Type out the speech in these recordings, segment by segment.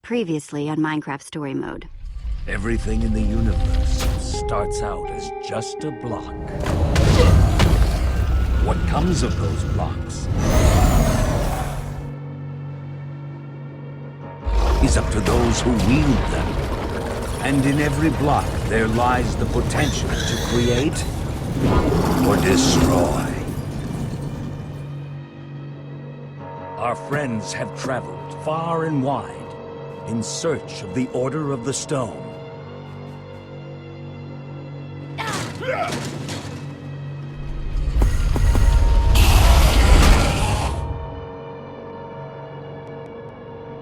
Previously on Minecraft Story Mode. Everything in the universe starts out as just a block. What comes of those blocks is up to those who wield them. And in every block there lies the potential to create or destroy. Our friends have traveled far and wide in search of the Order of the Stone.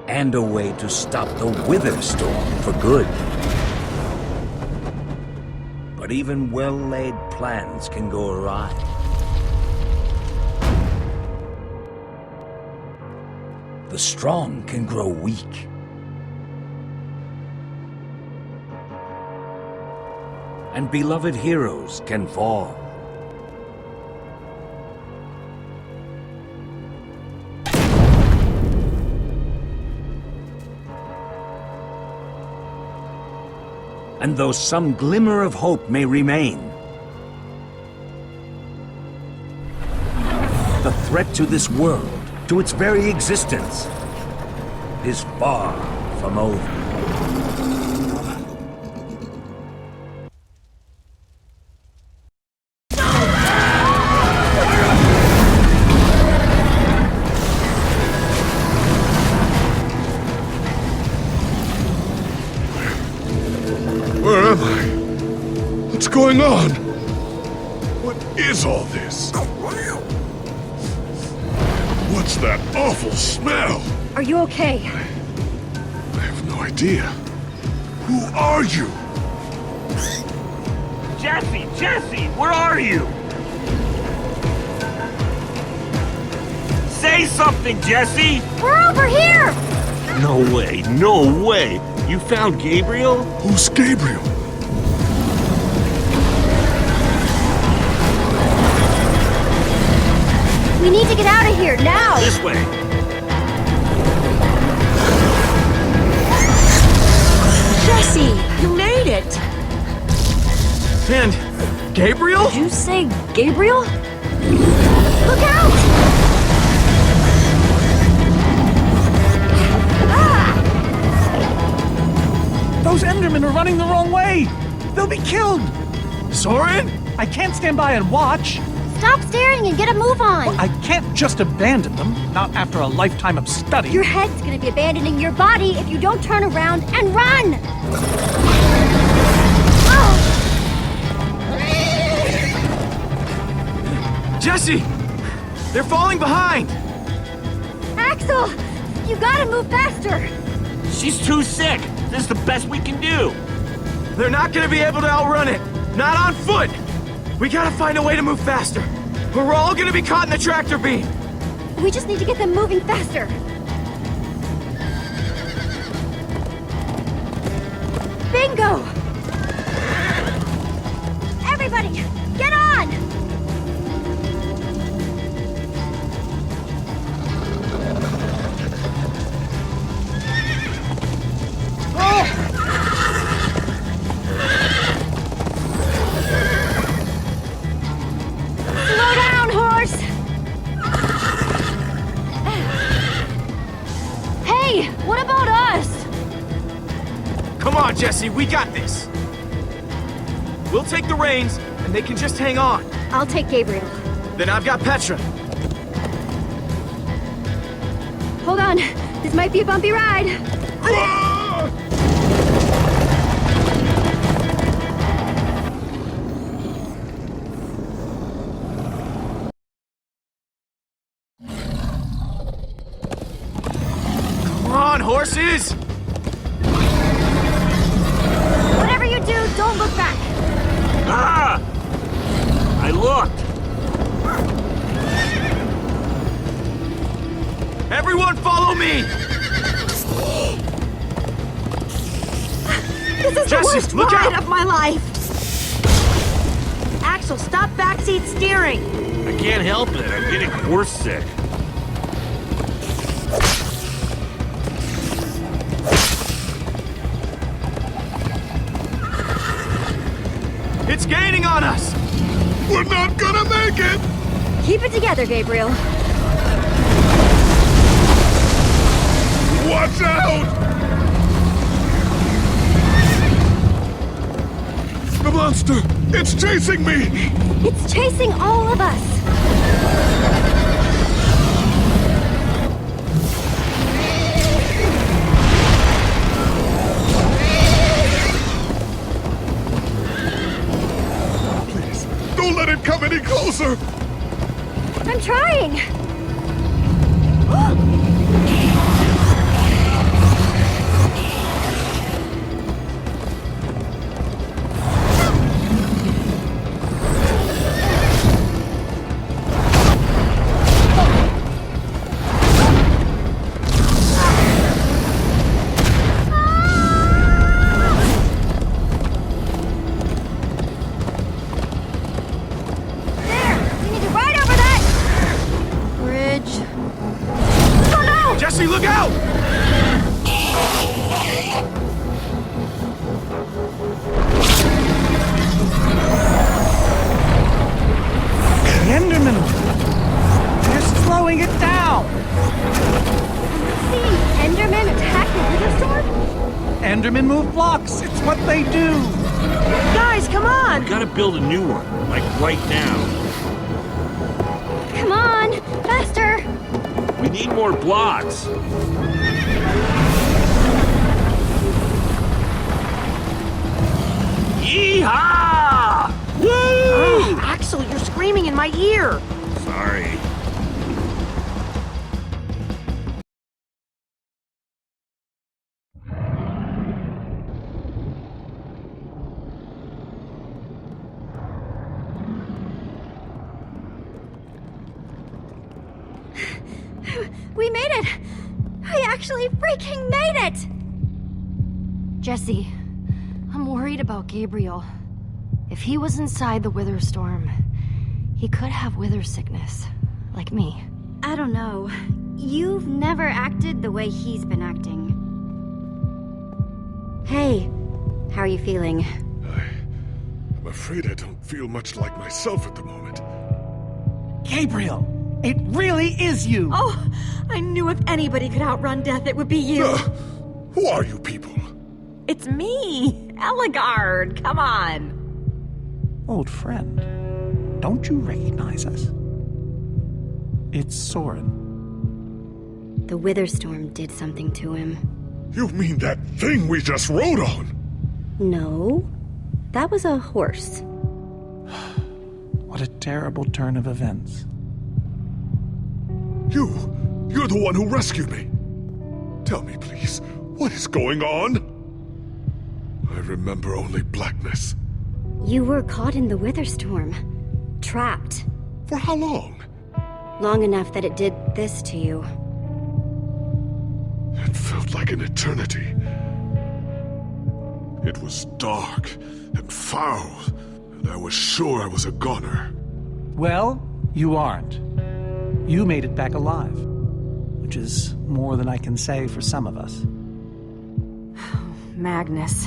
And a way to stop the Wither Storm for good. But even well-laid plans can go awry. The strong can grow weak. And beloved heroes can fall. And though some glimmer of hope may remain, the threat to this world, to its very existence, is far from over. Where am I? What's going on? What is all this? What's that awful smell? Are you okay? I have no idea. Who are you? Jesse, where are you? Say something, Jesse! We're over here! No way! You found Gabriel? Who's Gabriel? We need to get out of here, now! This way! Jesse, you made it! And Gabriel? Did you say Gabriel? Look out! Those Endermen are running the wrong way! They'll be killed! Soren? I can't stand by and watch. Stop staring and get a move on! I can't just abandon them, not after a lifetime of study. Your head's gonna be abandoning your body if you don't turn around and run! Jesse! They're falling behind! Axel! You gotta move faster! She's too sick! This is the best we can do! They're not gonna be able to outrun it! Not on foot! We gotta find a way to move faster, or we're all gonna be caught in the tractor beam! We just need to get them moving faster! Bingo! Everybody, get on! Slow down, horse! Hey, what about us? Come on, Jesse, we got this! We'll take the reins, and they can just hang on. I'll take Gabriel. Then I've got Petra. Hold on, this might be a bumpy ride. Come on, horses! Whatever you do, don't look back. Ah! I looked! Everyone follow me! This is Jesse, the worst look ride out! of my life. Axel, stop backseat steering. I can't help it. I'm getting horse sick. It's gaining on us! We're not gonna make it! Keep it together, Gabriel. Watch out! The monster! It's chasing me! It's chasing all of us. Please, don't let it come any closer! I'm trying. Jesse, look out! Enderman! They're slowing it down! Seeing Enderman attack the Wither Storm? Endermen move blocks. It's what they do. Guys, come on! We gotta build a new one, like right now. Come on, faster! We need more blocks. Yeehaw! Woo! Oh, Axel, you're screaming in my ear! Sorry. We made it! We actually freaking made it! Jesse, I'm worried about Gabriel. If he was inside the Wither Storm, he could have wither sickness, like me. I don't know. You've never acted the way he's been acting. Hey, how are you feeling? I'm afraid I don't feel much like myself at the moment. Gabriel, it really is you. Oh, I knew if anybody could outrun death, it would be you. Who are you people? It's me, Eligard. Come on. Old friend, don't you recognize us? It's Soren. The Wither Storm did something to him. You mean that thing we just rode on? No, that was a horse. What a terrible turn of events. You're the one who rescued me. Tell me, please, what is going on? I remember only blackness. You were caught in the Wither Storm. Trapped. For how long? Long enough that it did this to you. It felt like an eternity. It was dark and foul, and I was sure I was a goner. Well, you aren't. You made it back alive, which is more than I can say for some of us. Magnus.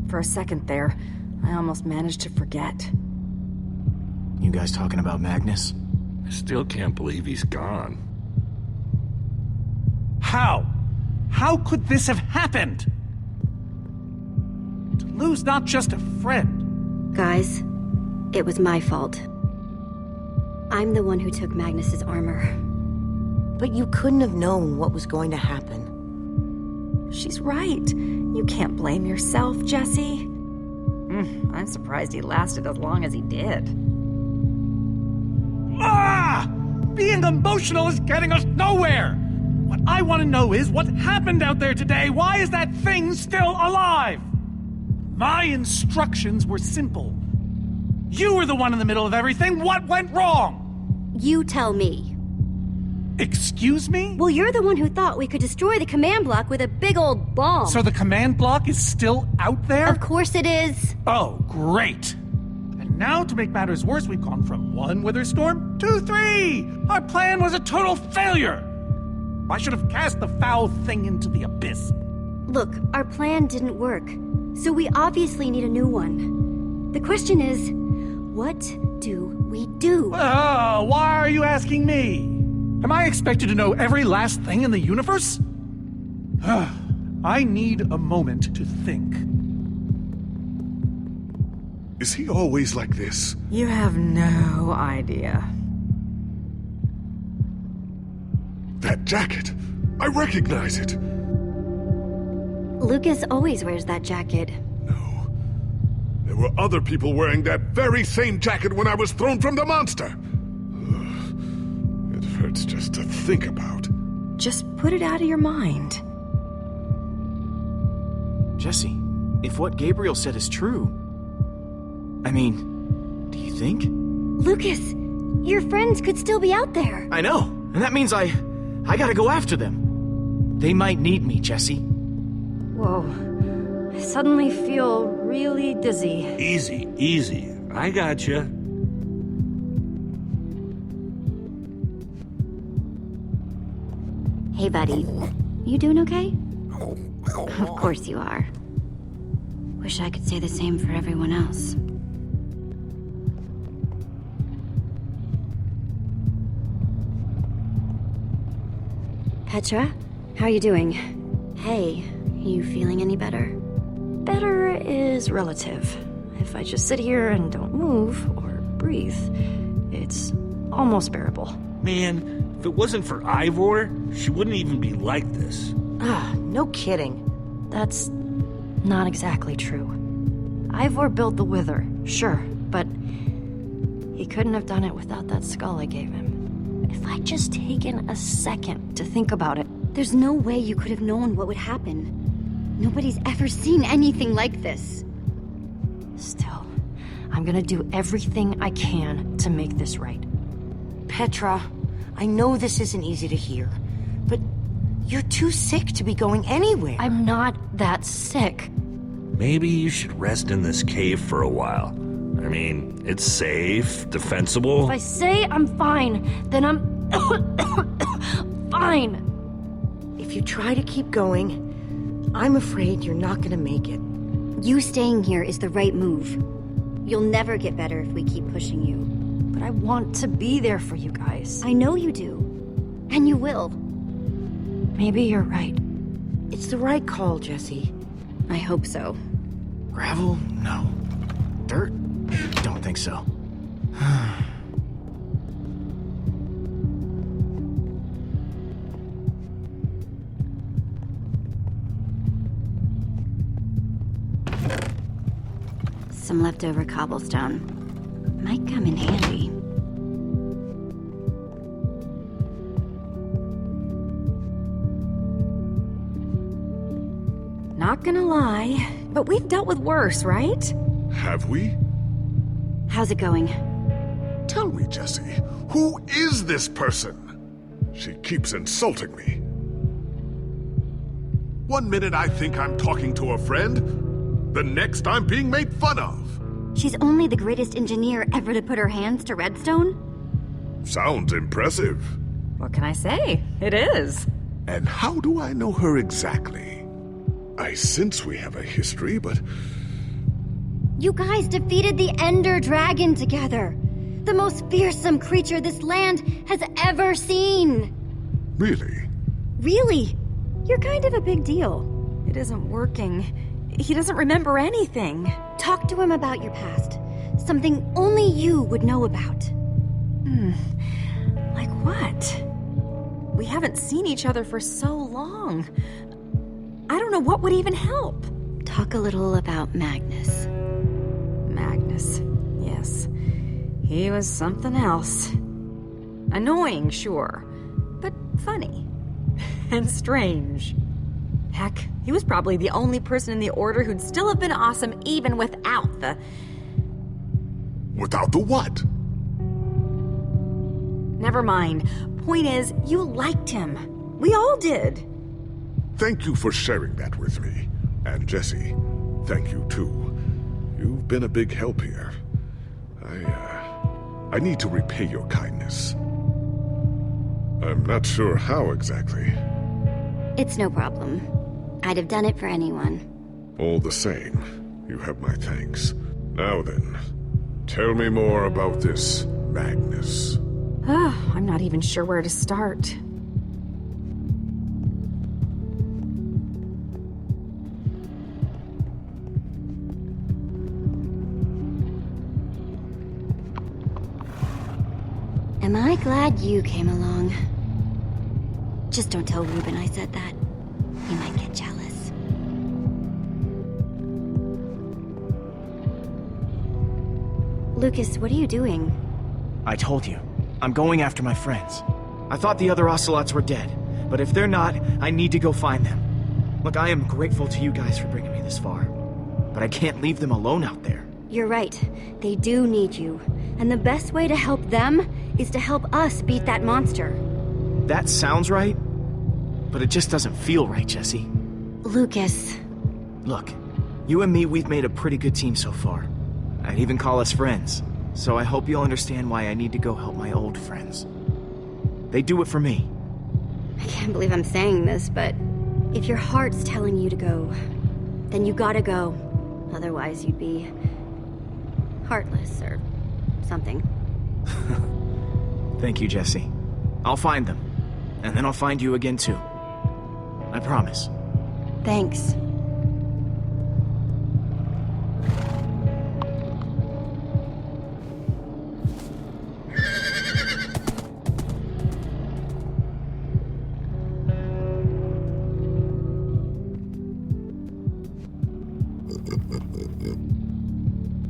For a second there, I almost managed to forget. You guys talking about Magnus? I still can't believe he's gone. How? How could this have happened? To lose not just a friend. Guys, it was my fault. I'm the one who took Magnus's armor. But you couldn't have known what was going to happen. She's right. You can't blame yourself, Jesse. I'm surprised he lasted as long as he did. Ah! Being emotional is getting us nowhere! What I want to know is what happened out there today? Why is that thing still alive? My instructions were simple. You were the one in the middle of everything. What went wrong? You tell me. Excuse me? Well, you're the one who thought we could destroy the command block with a big old bomb. So the command block is still out there? Of course it is. Oh, great. And now, to make matters worse, we've gone from 1 Wither Storm to 3! Our plan was a total failure! I should have cast the foul thing into the abyss. Look, our plan didn't work, so we obviously need a new one. The question is, What do we do? Well, why are you asking me? Am I expected to know every last thing in the universe? I need a moment to think. Is he always like this? You have no idea. That jacket! I recognize it! Lucas always wears that jacket. No. There were other people wearing that very same jacket when I was thrown from the monster! Ugh. It hurts just to think about. Just put it out of your mind. Jesse, if what Gabriel said is true... I mean, do you think? Lucas, your friends could still be out there. I know, and that means I gotta go after them. They might need me, Jesse. Whoa. I suddenly feel really dizzy. Easy, easy. I gotcha. Hey, buddy. You doing okay? Of course you are. Wish I could say the same for everyone else. Petra, how are you doing? Hey, you feeling any better? Better is relative. If I just sit here and don't move or breathe, it's almost bearable. Man, if it wasn't for Ivor, she wouldn't even be like this. No kidding. That's not exactly true. Ivor built the Wither, sure, but he couldn't have done it without that skull I gave him. If I'd just taken a second to think about it. There's no way you could have known what would happen. Nobody's ever seen anything like this. Still, I'm gonna do everything I can to make this right. Petra, I know this isn't easy to hear, but you're too sick to be going anywhere. I'm not that sick. Maybe you should rest in this cave for a while. I mean, it's safe, defensible. If I say I'm fine, then I'm fine. If you try to keep going, I'm afraid you're not gonna make it. You staying here is the right move. You'll never get better if we keep pushing you. But I want to be there for you guys. I know you do. And you will. Maybe you're right. It's the right call, Jesse. I hope so. Gravel? No. Dirt? Don't think so. Some leftover cobblestone. Might come in handy. Not gonna lie, but we've dealt with worse, right? Have we? How's it going? Tell me, Jesse, who is this person? She keeps insulting me. One minute I think I'm talking to a friend, the next I'm being made fun of. She's only the greatest engineer ever to put her hands to redstone? Sounds impressive. What can I say? It is. And how do I know her exactly? I sense we have a history, but... You guys defeated the Ender Dragon together. The most fearsome creature this land has ever seen. Really? Really? You're kind of a big deal. It isn't working. He doesn't remember anything. Talk to him about your past. Something only you would know about. Like what? We haven't seen each other for so long. I don't know what would even help. Talk a little about Magnus. Magnus, yes. He was something else. Annoying, sure, but funny. And strange. Heck, he was probably the only person in the Order who'd still have been awesome even without the... Without the what? Never mind. Point is, you liked him. We all did. Thank you for sharing that with me. And Jesse, thank you too. You've been a big help here. I need to repay your kindness. I'm not sure how exactly. It's no problem. I'd have done it for anyone. All the same, you have my thanks. Now then, Tell me more about this Magnus. I'm not even sure where to start. Am I glad you came along? Just don't tell Reuben I said that. He might get jealous. Lucas, what are you doing? I told you. I'm going after my friends. I thought the other ocelots were dead, but if they're not, I need to go find them. Look, I am grateful to you guys for bringing me this far, but I can't leave them alone out there. You're right. They do need you. And the best way to help them is to help us beat that monster. That sounds right, but it just doesn't feel right, Jesse. Lucas. Look, you and me, we've made a pretty good team so far. I'd even call us friends, so I hope you'll understand why I need to go help my old friends. They do it for me. I can't believe I'm saying this, but if your heart's telling you to go, then you gotta go. Otherwise, you'd be heartless or something. Thank you, Jesse. I'll find them, and then I'll find you again too. I promise. Thanks.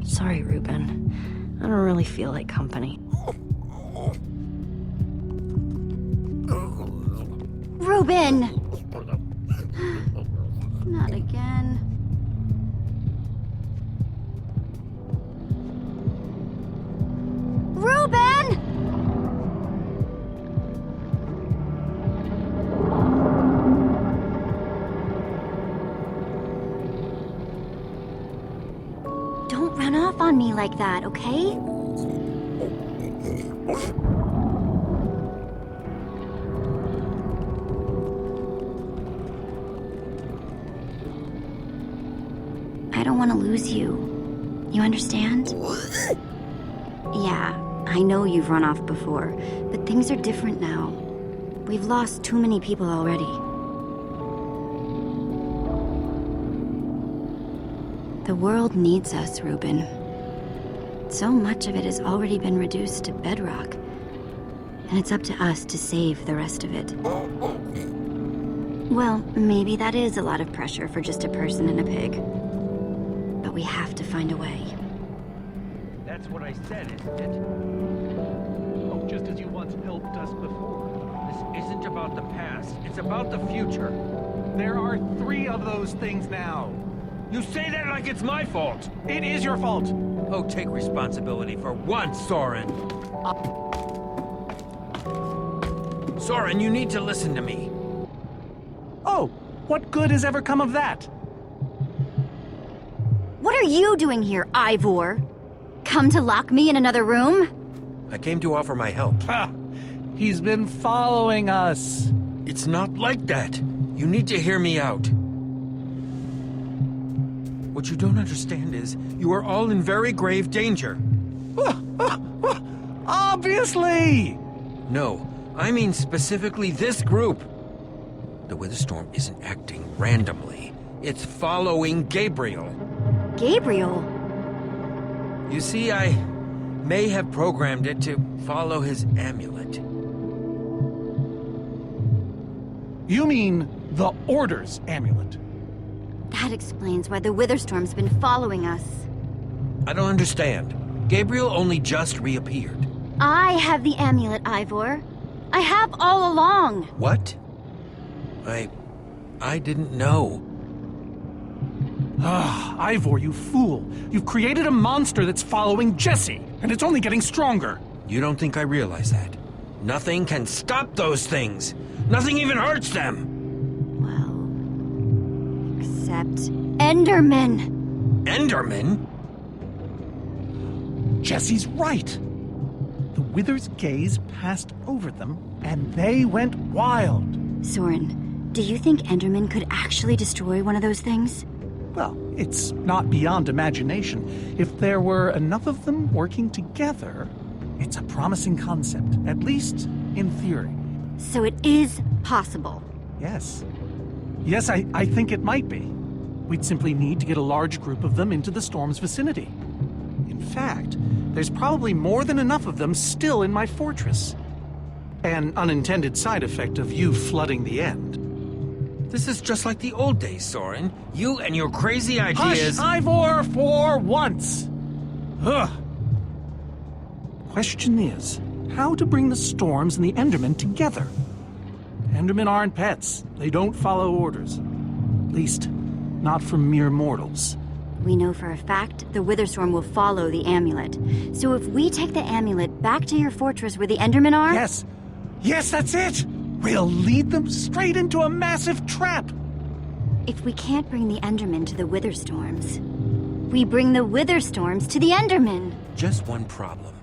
Sorry, Reuben. I don't really feel like company. Reuben! Not again. Reuben! Don't run off on me like that, okay? I don't want to lose you. You understand? Yeah, I know you've run off before, but things are different now. We've lost too many people already. The world needs us, Reuben. So much of it has already been reduced to bedrock, and it's up to us to save the rest of it. Well, maybe that is a lot of pressure for just a person and a pig. But we have to find a way. That's what I said, isn't it? Oh, just as you once helped us before. This isn't about the past. It's about the future. There are 3 of those things now. You say that like it's my fault. It is your fault. Oh, take responsibility for once, Soren. Soren, you need to listen to me. Oh, what good has ever come of that? What are you doing here, Ivor? Come to lock me in another room? I came to offer my help. Ha! He's been following us. It's not like that. You need to hear me out. What you don't understand is, you are all in very grave danger. Obviously! No, I mean specifically this group. The Witherstorm isn't acting randomly. It's following Gabriel. Gabriel? You see, I may have programmed it to follow his amulet. You mean the Order's amulet? That explains why the Witherstorm's been following us. I don't understand. Gabriel only just reappeared. I have the amulet, Ivor. I have all along. What? I didn't know. Ah, Ivor, you fool. You've created a monster that's following Jesse, and it's only getting stronger. You don't think I realize that? Nothing can stop those things. Nothing even hurts them. Well, except Endermen. Enderman? Jesse's right. The Wither's gaze passed over them, and they went wild. Soren, do you think Enderman could actually destroy one of those things? Well, it's not beyond imagination. If there were enough of them working together, it's a promising concept, at least in theory. So it is possible. Yes. Yes, I think it might be. We'd simply need to get a large group of them into the storm's vicinity. In fact, there's probably more than enough of them still in my fortress. An unintended side effect of you flooding the end. This is just like the old days, Soren. You and your crazy ideas... Hush, Ivor, for once! Ugh. Question is, how to bring the storms and the Endermen together? Endermen aren't pets. They don't follow orders. At least, not from mere mortals. We know for a fact the Witherstorm will follow the amulet. So if we take the amulet back to your fortress where the Endermen are... Yes. Yes, that's it! We'll lead them straight into a massive trap! If we can't bring the Endermen to the Witherstorms, we bring the Witherstorms to the Endermen. Just one problem.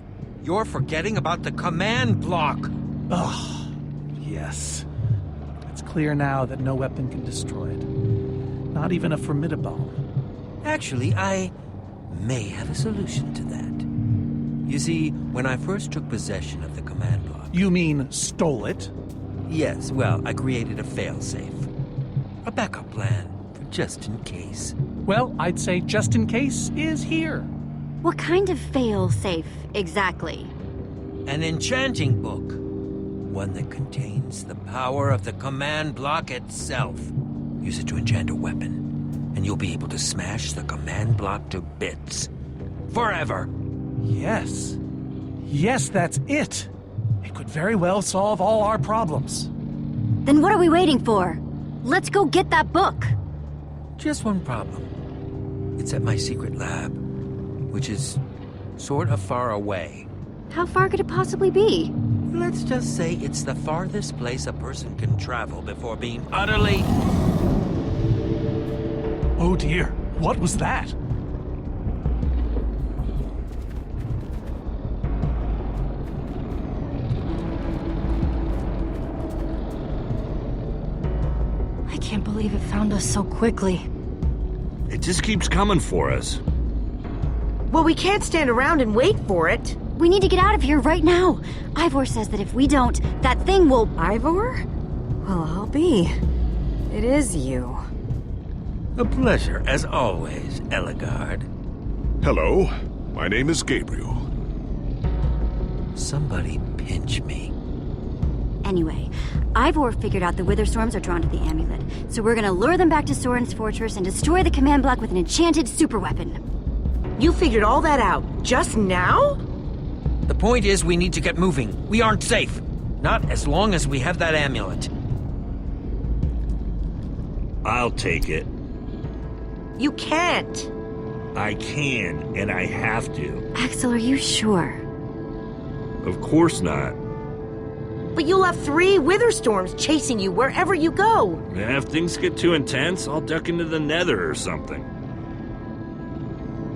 You're forgetting about the command block. Ugh. Yes. It's clear now that no weapon can destroy it. Not even a formidable. Actually, I may have a solution to that. You see, when I first took possession of the command block... You mean stole it? Yes, well, I created a failsafe. A backup plan for just in case. Well, I'd say just in case is here. What kind of fail-safe, exactly? An enchanting book. One that contains the power of the command block itself. Use it to enchant a weapon, and you'll be able to smash the command block to bits. Forever. Yes. Yes, that's it. It could very well solve all our problems. Then what are we waiting for? Let's go get that book. Just one problem. It's at my secret lab, which is sort of far away. How far could it possibly be? Let's just say it's the farthest place a person can travel before being utterly... Oh dear, what was that? I can't believe it found us so quickly. It just keeps coming for us. Well, we can't stand around and wait for it. We need to get out of here right now. Ivor says that if we don't, that thing will... Ivor? Well, I'll be. It is you. A pleasure, as always, Eligard. Hello, my name is Gabriel. Somebody pinch me. Anyway, Ivor figured out the Witherstorms are drawn to the amulet, so we're gonna lure them back to Soren's fortress and destroy the command block with an enchanted superweapon. You figured all that out just now? The point is, we need to get moving. We aren't safe. Not as long as we have that amulet. I'll take it. You can't. I can, and I have to. Axel, are you sure? Of course not. But you'll have 3 Witherstorms chasing you wherever you go. And if things get too intense, I'll duck into the nether or something.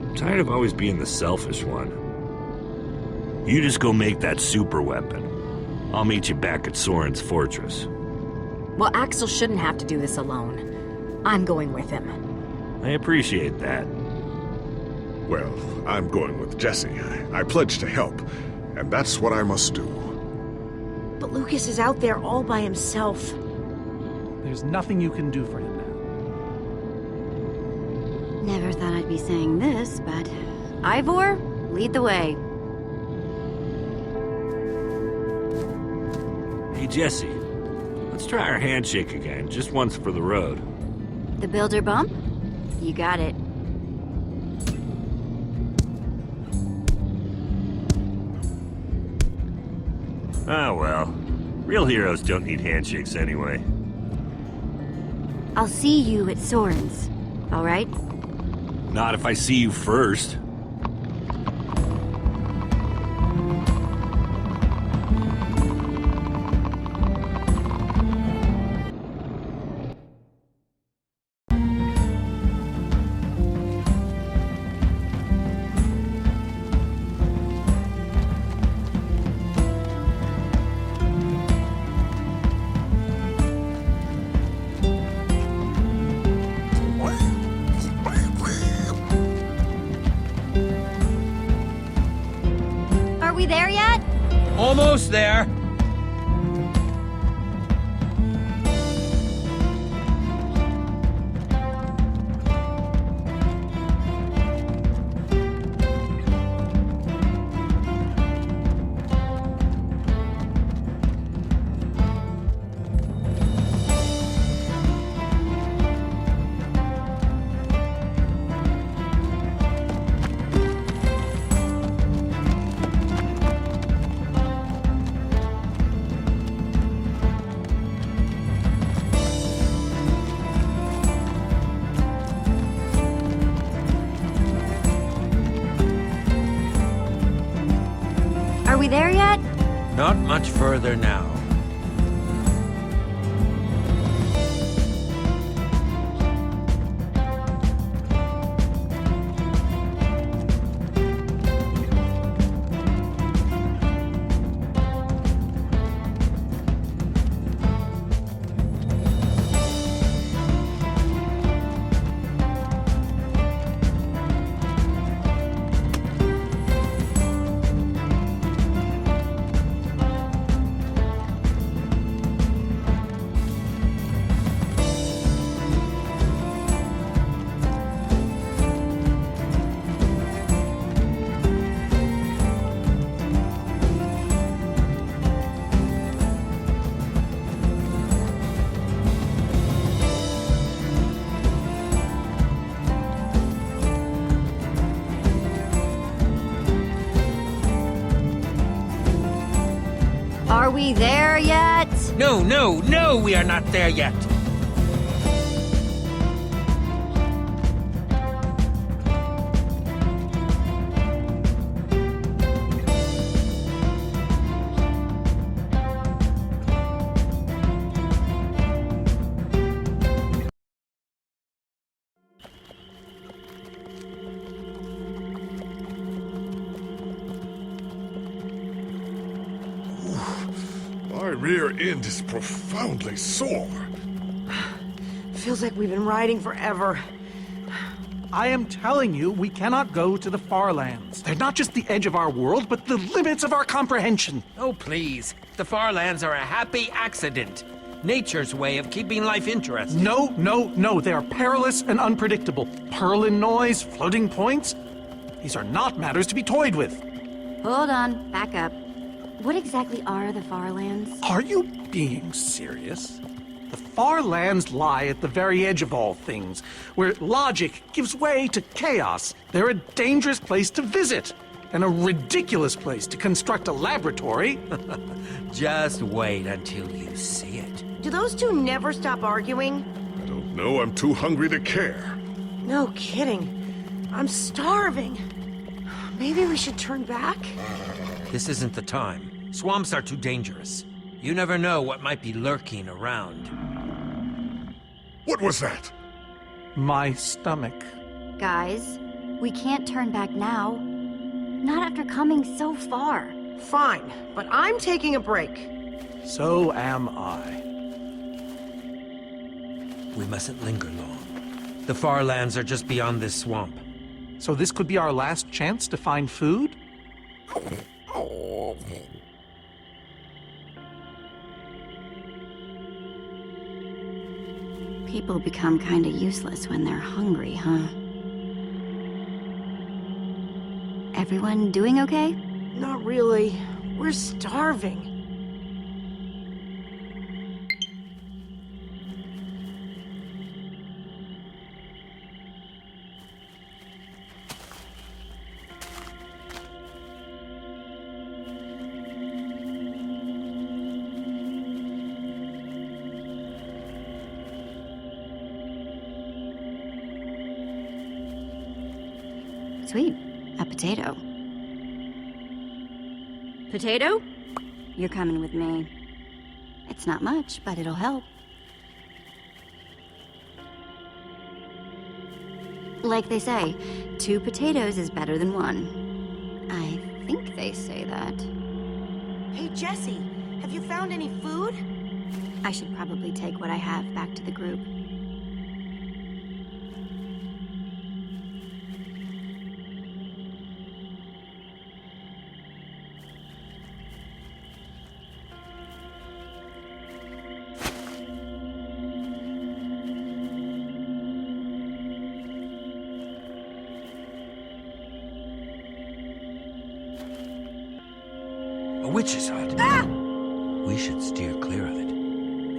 I'm tired of always being the selfish one. You just go make that super weapon. I'll meet you back at Soren's fortress. Well, Axel shouldn't have to do this alone. I'm going with him. I appreciate that. Well, I'm going with Jesse. I pledged to help, and that's what I must do. But Lucas is out there all by himself. There's nothing you can do for him now. Never thought I'd be saying this, but... Ivor, lead the way. Hey, Jesse. Let's try our handshake again, just once for the road. The builder bump? You got it. Oh well. Real heroes don't need handshakes anyway. I'll see you at Soren's, all right? Not if I see you first. Almost there. Are we there yet? Not much further now. Are we there yet? No, no, no, we are not there yet. My rear end is profoundly sore. Feels like we've been riding forever. I am telling you, we cannot go to the far lands. They're not just the edge of our world, but the limits of our comprehension. Oh, please. The far lands are a happy accident. Nature's way of keeping life interesting. No, no, no. They are perilous and unpredictable. Purlin noise, floating points. These are not matters to be toyed with. Hold on, back up. What exactly are the far lands? Are you being serious? The far lands lie at the very edge of all things, where logic gives way to chaos. They're a dangerous place to visit, and a ridiculous place to construct a laboratory. Just wait until you see it. Do those two never stop arguing? I don't know, I'm too hungry to care. No kidding. I'm starving. Maybe we should turn back? This isn't the time. Swamps are too dangerous. You never know what might be lurking around. What was that? My stomach. Guys, we can't turn back now. Not after coming so far. Fine, but I'm taking a break. So am I. We mustn't linger long. The far lands are just beyond this swamp. So this could be our last chance to find food? People become kinda useless when they're hungry, huh? Everyone doing okay? Not really. We're starving. Sweet. A potato. Potato? You're coming with me. It's not much, but it'll help. Like they say, 2 potatoes is better than 1. I think they say that. Hey, Jesse, have you found any food? I should probably take what I have back to the group. witch's hut. We should steer clear of it.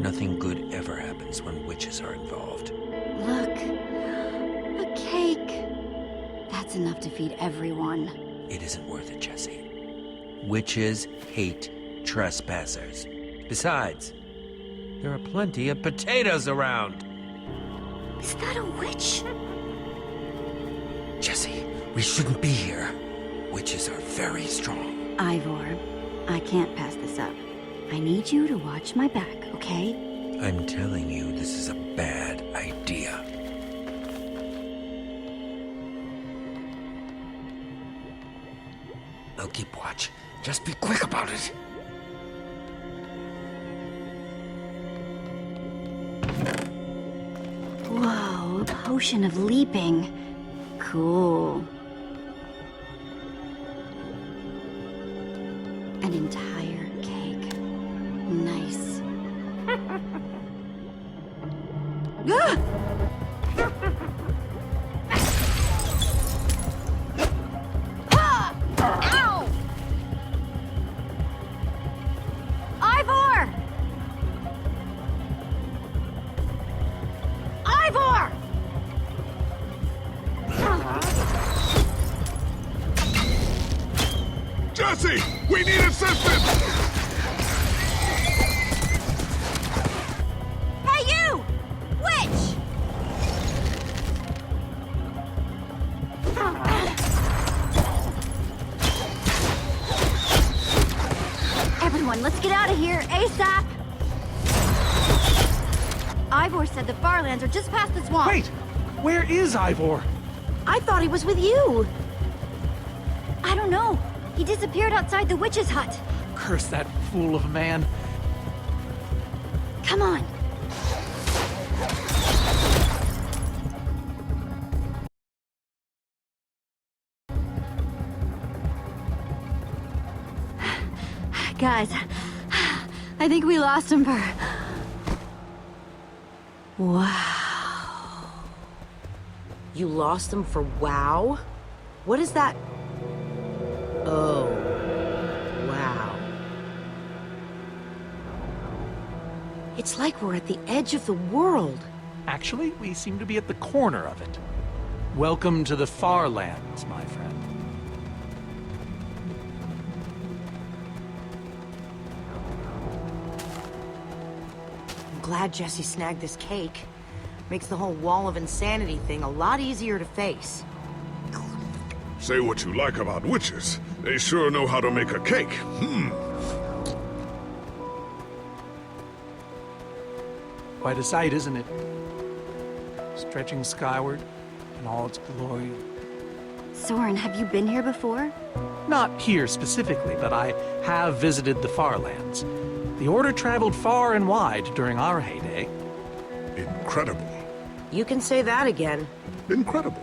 Nothing good ever happens when witches are involved. Look, a cake. That's enough to feed everyone. It isn't worth it, Jesse. Witches hate trespassers. Besides, there are plenty of potatoes around. Is that a witch? Jesse, we shouldn't be here. Witches are very strong. Ivor, I can't pass this up. I need you to watch my back, okay? I'm telling you, this is a bad idea. I'll keep watch. Just be quick about it. Whoa, a potion of leaping. Cool. An entire cake. Nice. Ah! Ow! Ivor! Ivor! Jesse! We need assistance! Hey, you! Witch! Everyone, let's get out of here, ASAP! Ivor said the Farlands are just past the swamp. Wait! Where is Ivor? I thought he was with you. I don't know. He disappeared outside the witch's hut. Curse that fool of a man. Come on. Guys, I think we lost him for... Wow. You lost them for wow? What is that? Oh. Wow. It's like we're at the edge of the world. Actually, we seem to be at the corner of it. Welcome to the Farlands, my friend. I'm glad Jesse snagged this cake. Makes the whole wall of insanity thing a lot easier to face. Say what you like about witches. They sure know how to make a cake. Quite a sight, isn't it? Stretching skyward in all its glory. Soren, have you been here before? Not here specifically, but I have visited the Farlands. The Order traveled far and wide during our heyday. Incredible. You can say that again. Incredible.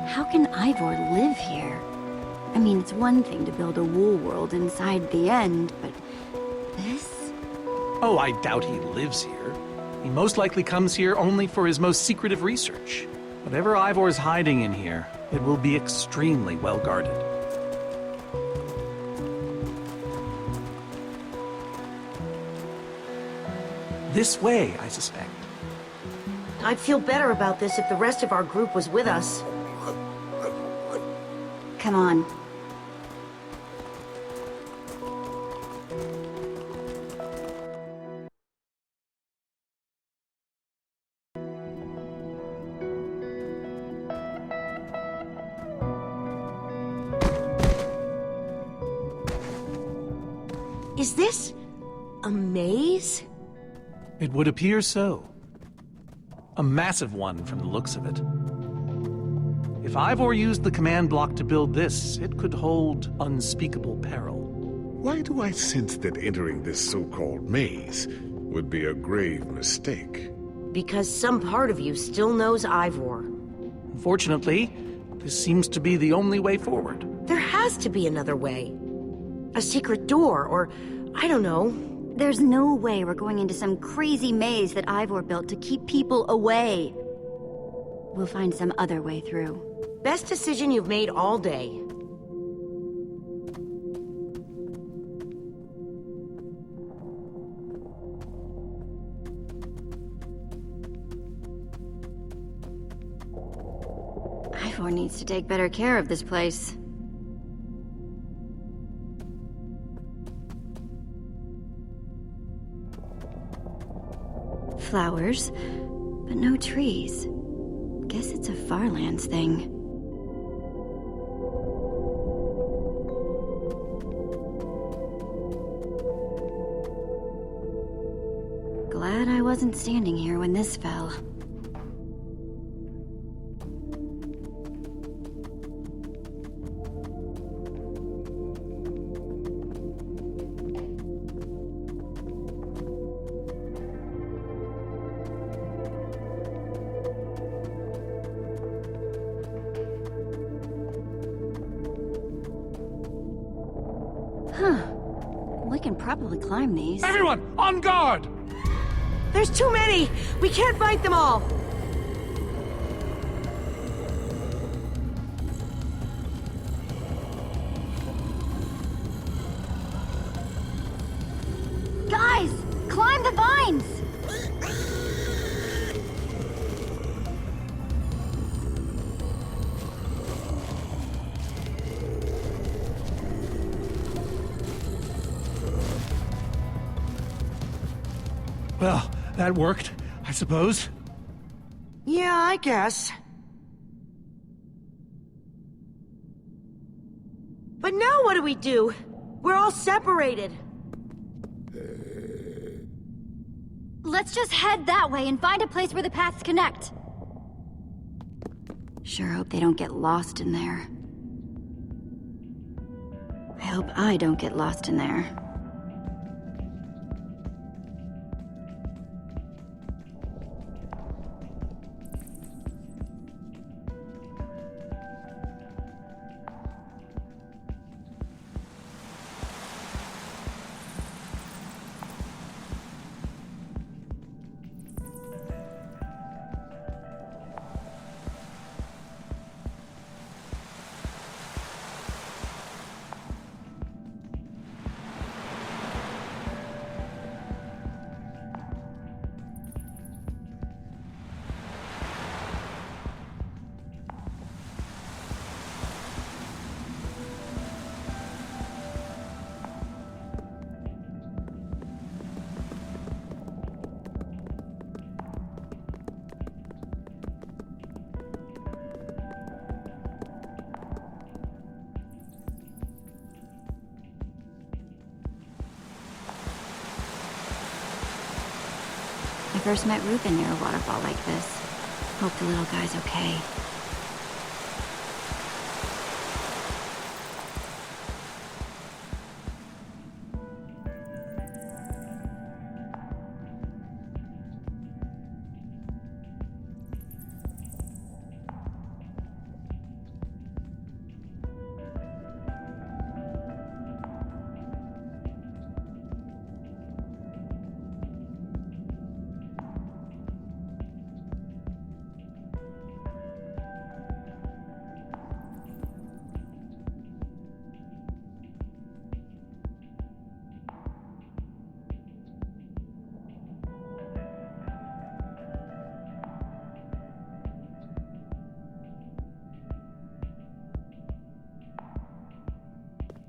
How can Ivor live here? I mean, it's one thing to build a wool world inside the end, but this? Oh, I doubt he lives here. He most likely comes here only for his most secretive research. Whatever Ivor's hiding in here, it will be extremely well guarded. This way, I suspect. I'd feel better about this if the rest of our group was with us. Come on. Is this a maze? It would appear so. A massive one from the looks of it. If Ivor used the command block to build this, it could hold unspeakable peril. Why do I sense that entering this so-called maze would be a grave mistake? Because some part of you still knows Ivor. Unfortunately, this seems to be the only way forward. There has to be another way. A secret door, or I don't know. There's no way we're going into some crazy maze that Ivor built to keep people away. We'll find some other way through. Best decision you've made all day. Ivor needs to take better care of this place. Flowers, but no trees. Guess it's a Farlands thing. Glad I wasn't standing here when this fell. We can probably climb these. Everyone, on guard! There's too many! We can't fight them all! Guys, climb the vines! Well, that worked, I suppose. Yeah, I guess. But now what do we do? We're all separated. Let's just head that way and find a place where the paths connect. Sure hope they don't get lost in there. I hope I don't get lost in there. I first met Reuben near a waterfall like this. Hope the little guy's okay.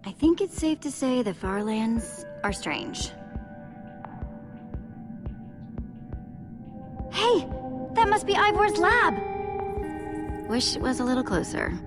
I think it's safe to say the Farlands are strange. Hey! That must be Ivor's lab! Wish it was a little closer.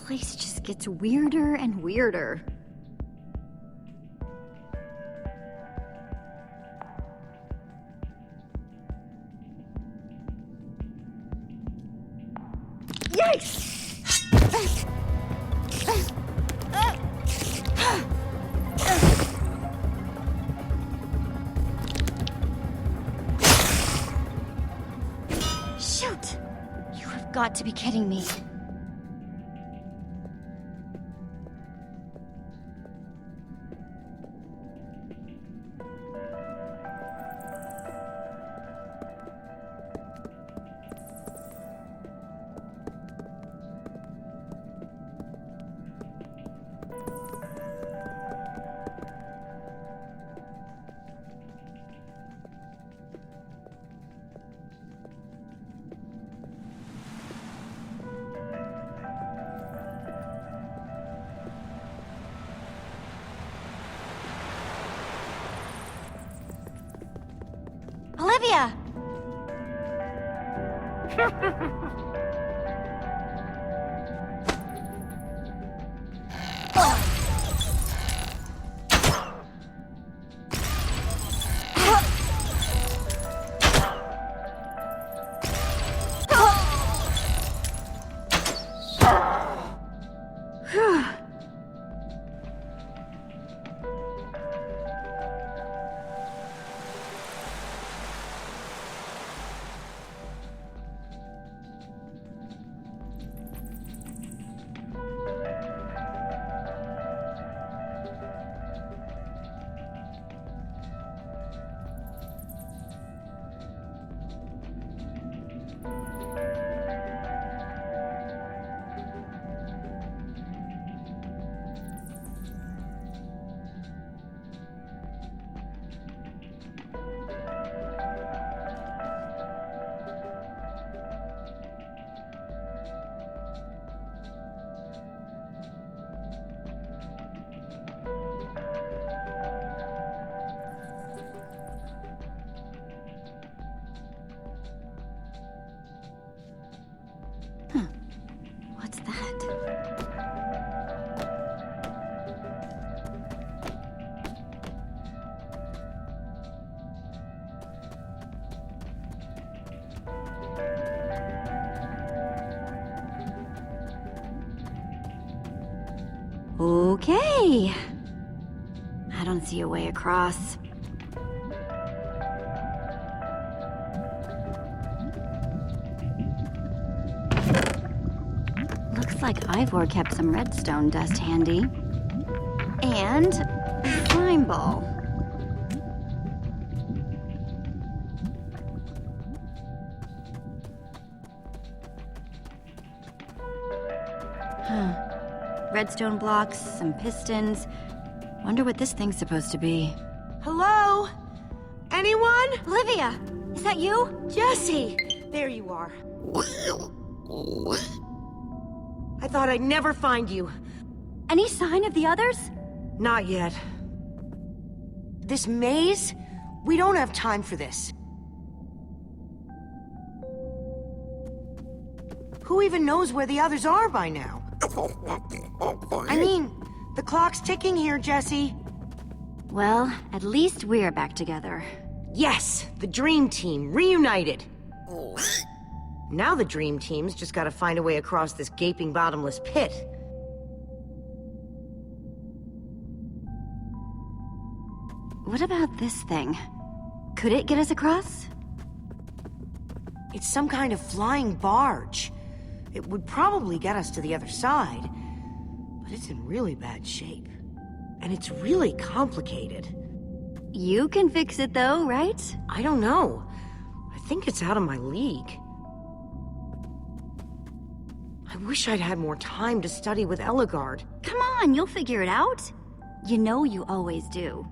place just gets weirder and weirder. Yikes! Shoot! You have got to be kidding me. Olivia! What's that? Okay. I don't see a way across. Looks like Ivor kept some redstone dust handy. And a slime ball. Huh. Redstone blocks, some pistons. Wonder what this thing's supposed to be. Hello? Anyone? Olivia! Is that you? Jesse! There you are. I thought I'd never find you. Any sign of the others? Not yet. This maze? We don't have time for this. Who even knows where the others are by now? I mean, the clock's ticking here, Jesse. Well, at least we're back together. Yes, the Dream Team, reunited. Now the Dream Team's just gotta find a way across this gaping bottomless pit. What about this thing? Could it get us across? It's some kind of flying barge. It would probably get us to the other side, but it's in really bad shape. And it's really complicated. You can fix it though, right? I don't know. I think it's out of my league. I wish I'd had more time to study with Eligard. Come on, you'll figure it out. You know you always do.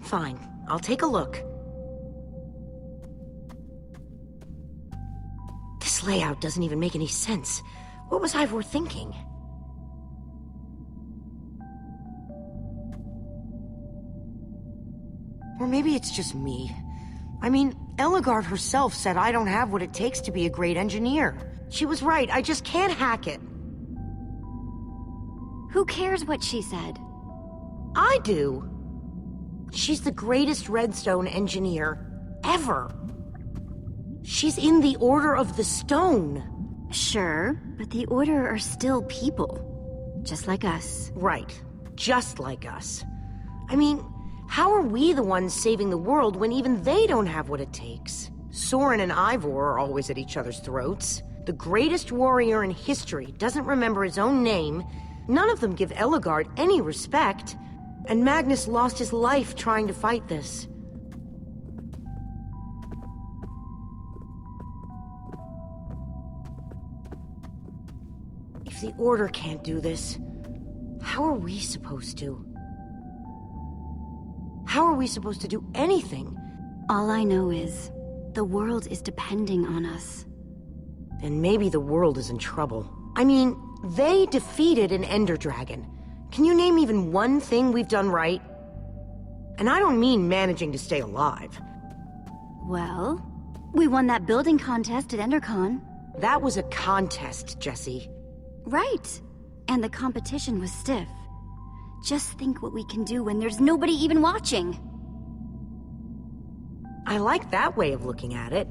Fine, I'll take a look. This layout doesn't even make any sense. What was Ivor thinking? Or maybe it's just me. I mean, Eligard herself said I don't have what it takes to be a great engineer. She was right, I just can't hack it. Who cares what she said? I do. She's the greatest redstone engineer ever. She's in the Order of the Stone. Sure, but the Order are still people. Just like us. Right. Just like us. I mean, how are we the ones saving the world when even they don't have what it takes? Soren and Ivor are always at each other's throats. The greatest warrior in history doesn't remember his own name. None of them give Ellegaard any respect. And Magnus lost his life trying to fight this. If the Order can't do this, how are we supposed to? How are we supposed to do anything? All I know is, the world is depending on us. Then maybe the world is in trouble. I mean, they defeated an Ender Dragon. Can you name even one thing we've done right? And I don't mean managing to stay alive. Well, we won that building contest at EnderCon. That was a contest, Jesse. Right. And the competition was stiff. Just think what we can do when there's nobody even watching. I like that way of looking at it.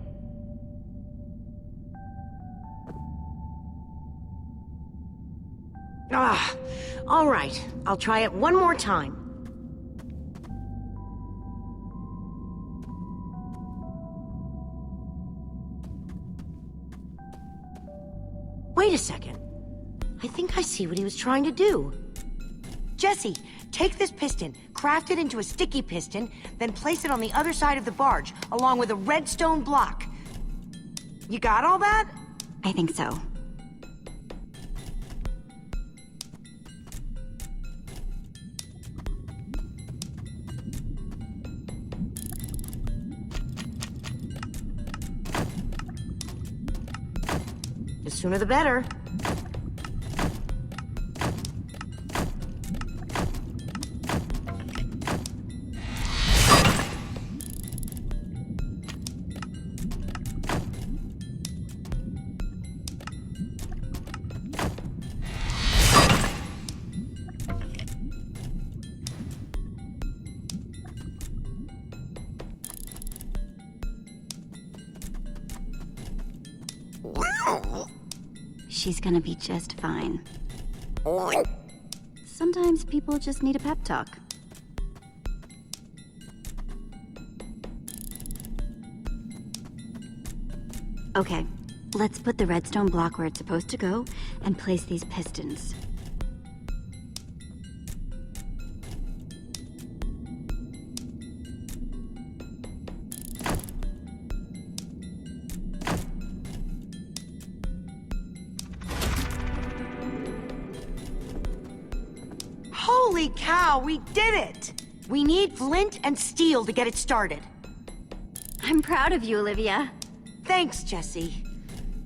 All right. I'll try it one more time. Wait a second. I think I see what he was trying to do. Jesse, take this piston, craft it into a sticky piston, then place it on the other side of the barge, along with a redstone block. You got all that? I think so. The sooner the better. She's gonna be just fine. Sometimes people just need a pep talk. Okay, let's put the redstone block where it's supposed to go and place these pistons. Holy cow, we did it! We need flint and steel to get it started. I'm proud of you, Olivia. Thanks, Jesse.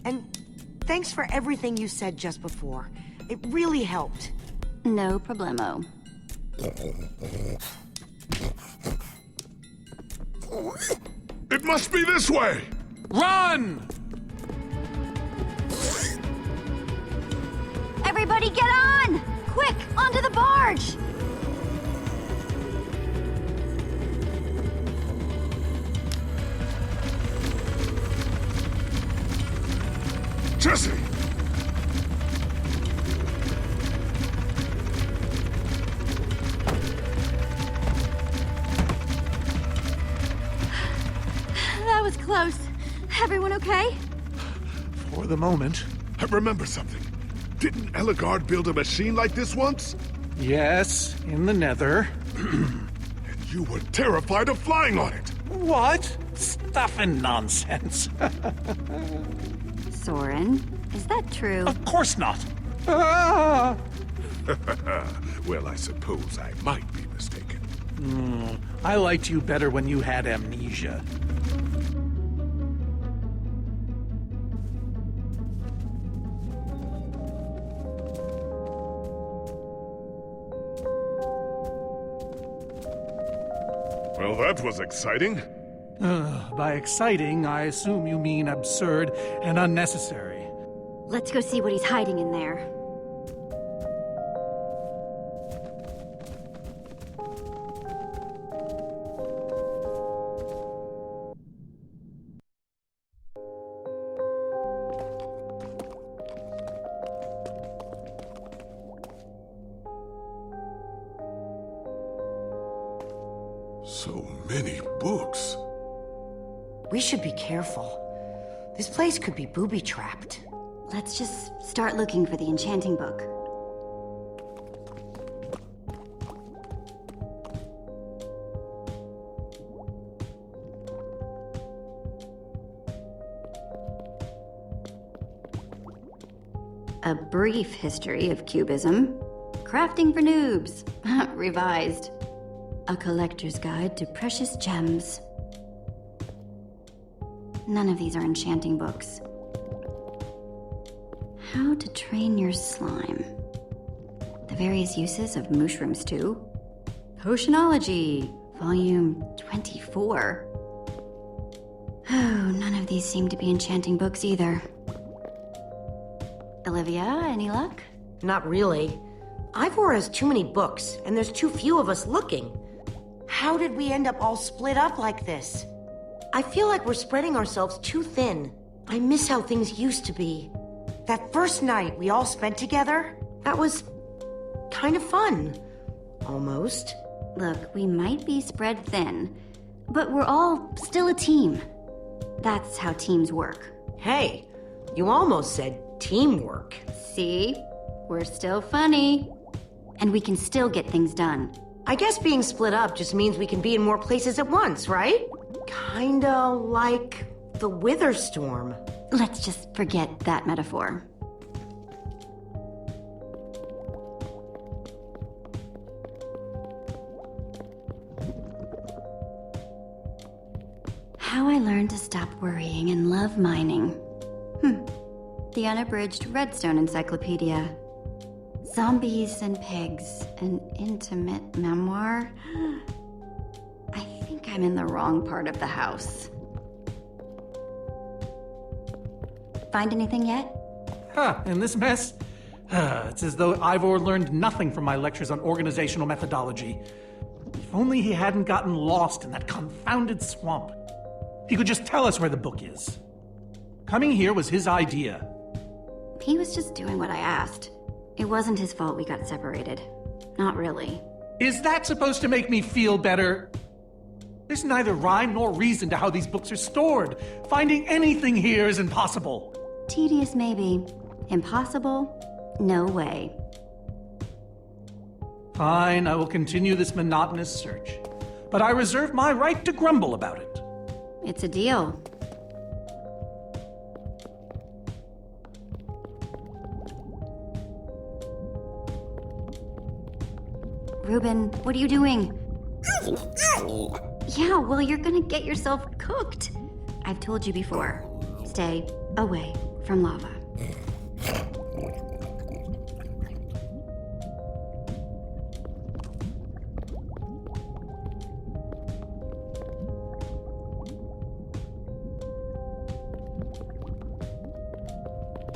And thanks for everything you said just before. It really helped. No problemo. It must be this way! Run! Everybody get on! Quick, onto the barge! Jesse! That was close. Everyone okay? For the moment. I remember something. Didn't Ellegaard build a machine like this once? Yes, in the nether. And you were terrified of flying on it! What? Stuff and nonsense. Soren, is that true? Of course not. Ah! Well, I suppose I might be mistaken. I liked you better when you had amnesia. Well, that was exciting. By exciting, I assume you mean absurd and unnecessary. Let's go see what he's hiding in there. So many books. We should be careful. This place could be booby-trapped. Let's just start looking for the enchanting book. A brief history of cubism. Crafting for noobs. Revised. A collector's guide to precious gems. None of these are enchanting books. How to train your slime. The various uses of mushroom stew. Potionology, volume 24. Oh, none of these seem to be enchanting books either. Olivia, any luck? Not really. Ivor has too many books, and there's too few of us looking. How did we end up all split up like this? I feel like we're spreading ourselves too thin. I miss how things used to be. That first night we all spent together, that was kind of fun. Almost. Look, we might be spread thin, but we're all still a team. That's how teams work. Hey, you almost said teamwork. See? We're still funny. And we can still get things done. I guess being split up just means we can be in more places at once, right? Kinda like the Wither Storm. Let's just forget that metaphor. How I learned to stop worrying and love mining. The unabridged Redstone Encyclopedia. Zombies and Pigs, an intimate memoir. I think I'm in the wrong part of the house. Find anything yet? In this mess? It's as though Ivor learned nothing from my lectures on organizational methodology. If only he hadn't gotten lost in that confounded swamp. He could just tell us where the book is. Coming here was his idea. He was just doing what I asked. It wasn't his fault we got separated. Not really. Is that supposed to make me feel better? There's neither rhyme nor reason to how these books are stored. Finding anything here is impossible. Tedious, maybe. Impossible? No way. Fine, I will continue this monotonous search. But I reserve my right to grumble about it. It's a deal. Reuben, what are you doing? Yeah, well, you're gonna get yourself cooked. I've told you before. Stay away from lava.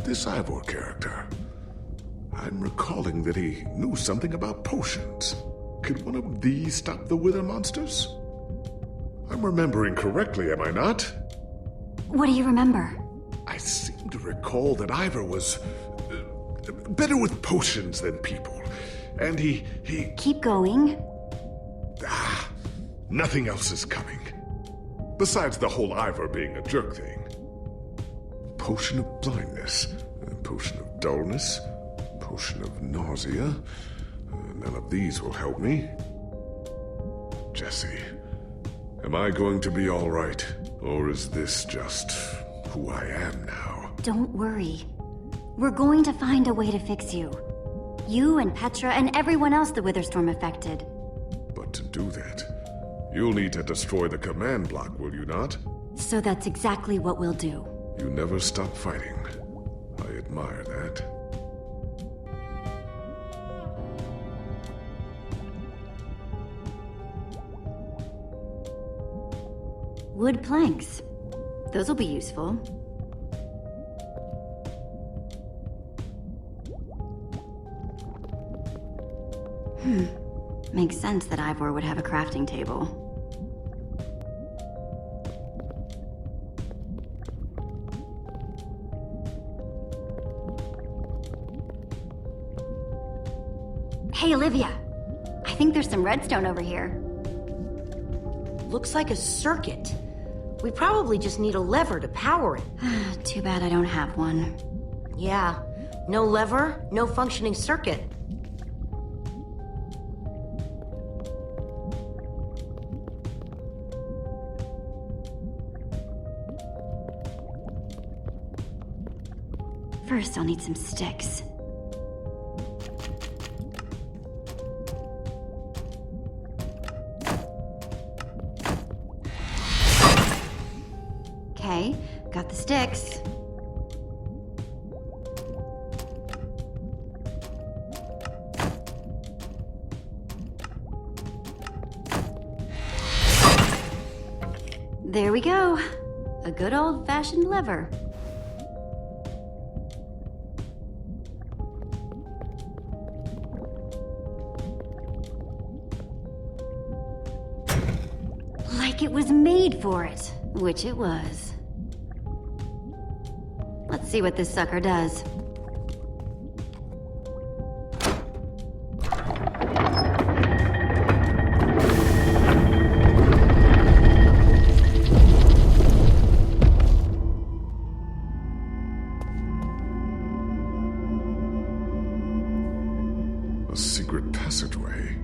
This Ivor character. I'm recalling that he knew something about potions. Could one of these stop the Wither monsters? I'm remembering correctly, am I not? What do you remember? I seem to recall that Ivor was better with potions than people. And he... Keep going. Nothing else is coming. Besides the whole Ivor being a jerk thing. Potion of blindness, a potion of dullness, potion of nausea. None of these will help me. Jesse, am I going to be all right? Or is this just who I am now? Don't worry. We're going to find a way to fix you. You and Petra and everyone else the Witherstorm affected. But to do that, you'll need to destroy the command block, will you not? So that's exactly what we'll do. You never stop fighting. I admire that. Wood planks. Those'll be useful. Makes sense that Ivor would have a crafting table. Hey, Olivia. I think there's some redstone over here. looks like a circuit. We probably just need a lever to power it. Too bad I don't have one. Yeah, no lever, no functioning circuit. First, I'll need some sticks. Okay, got the sticks. There we go. A good old-fashioned lever. Like it was made for it, which it was. Let's see what this sucker does. A secret passageway.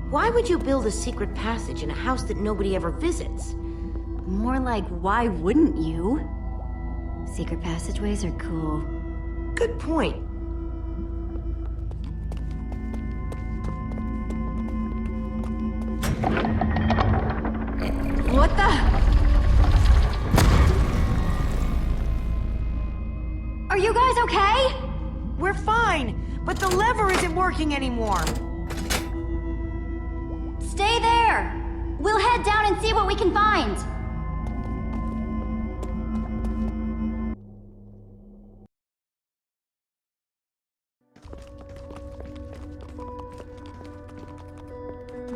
Why would you build a secret passage in a house that nobody ever visits? More like, why wouldn't you? Secret passageways are cool. Good point. What the? Are you guys okay? We're fine, but the lever isn't working anymore. Stay there! We'll head down and see what we can find.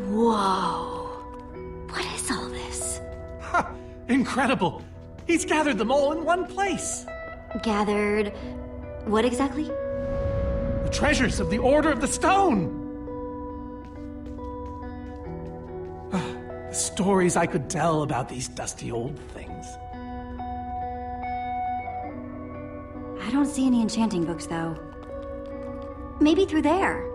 Whoa. What is all this? Ha! Incredible! He's gathered them all in one place. Gathered... what exactly? The treasures of the Order of the Stone! The stories I could tell about these dusty old things. I don't see any enchanting books, though. Maybe through there.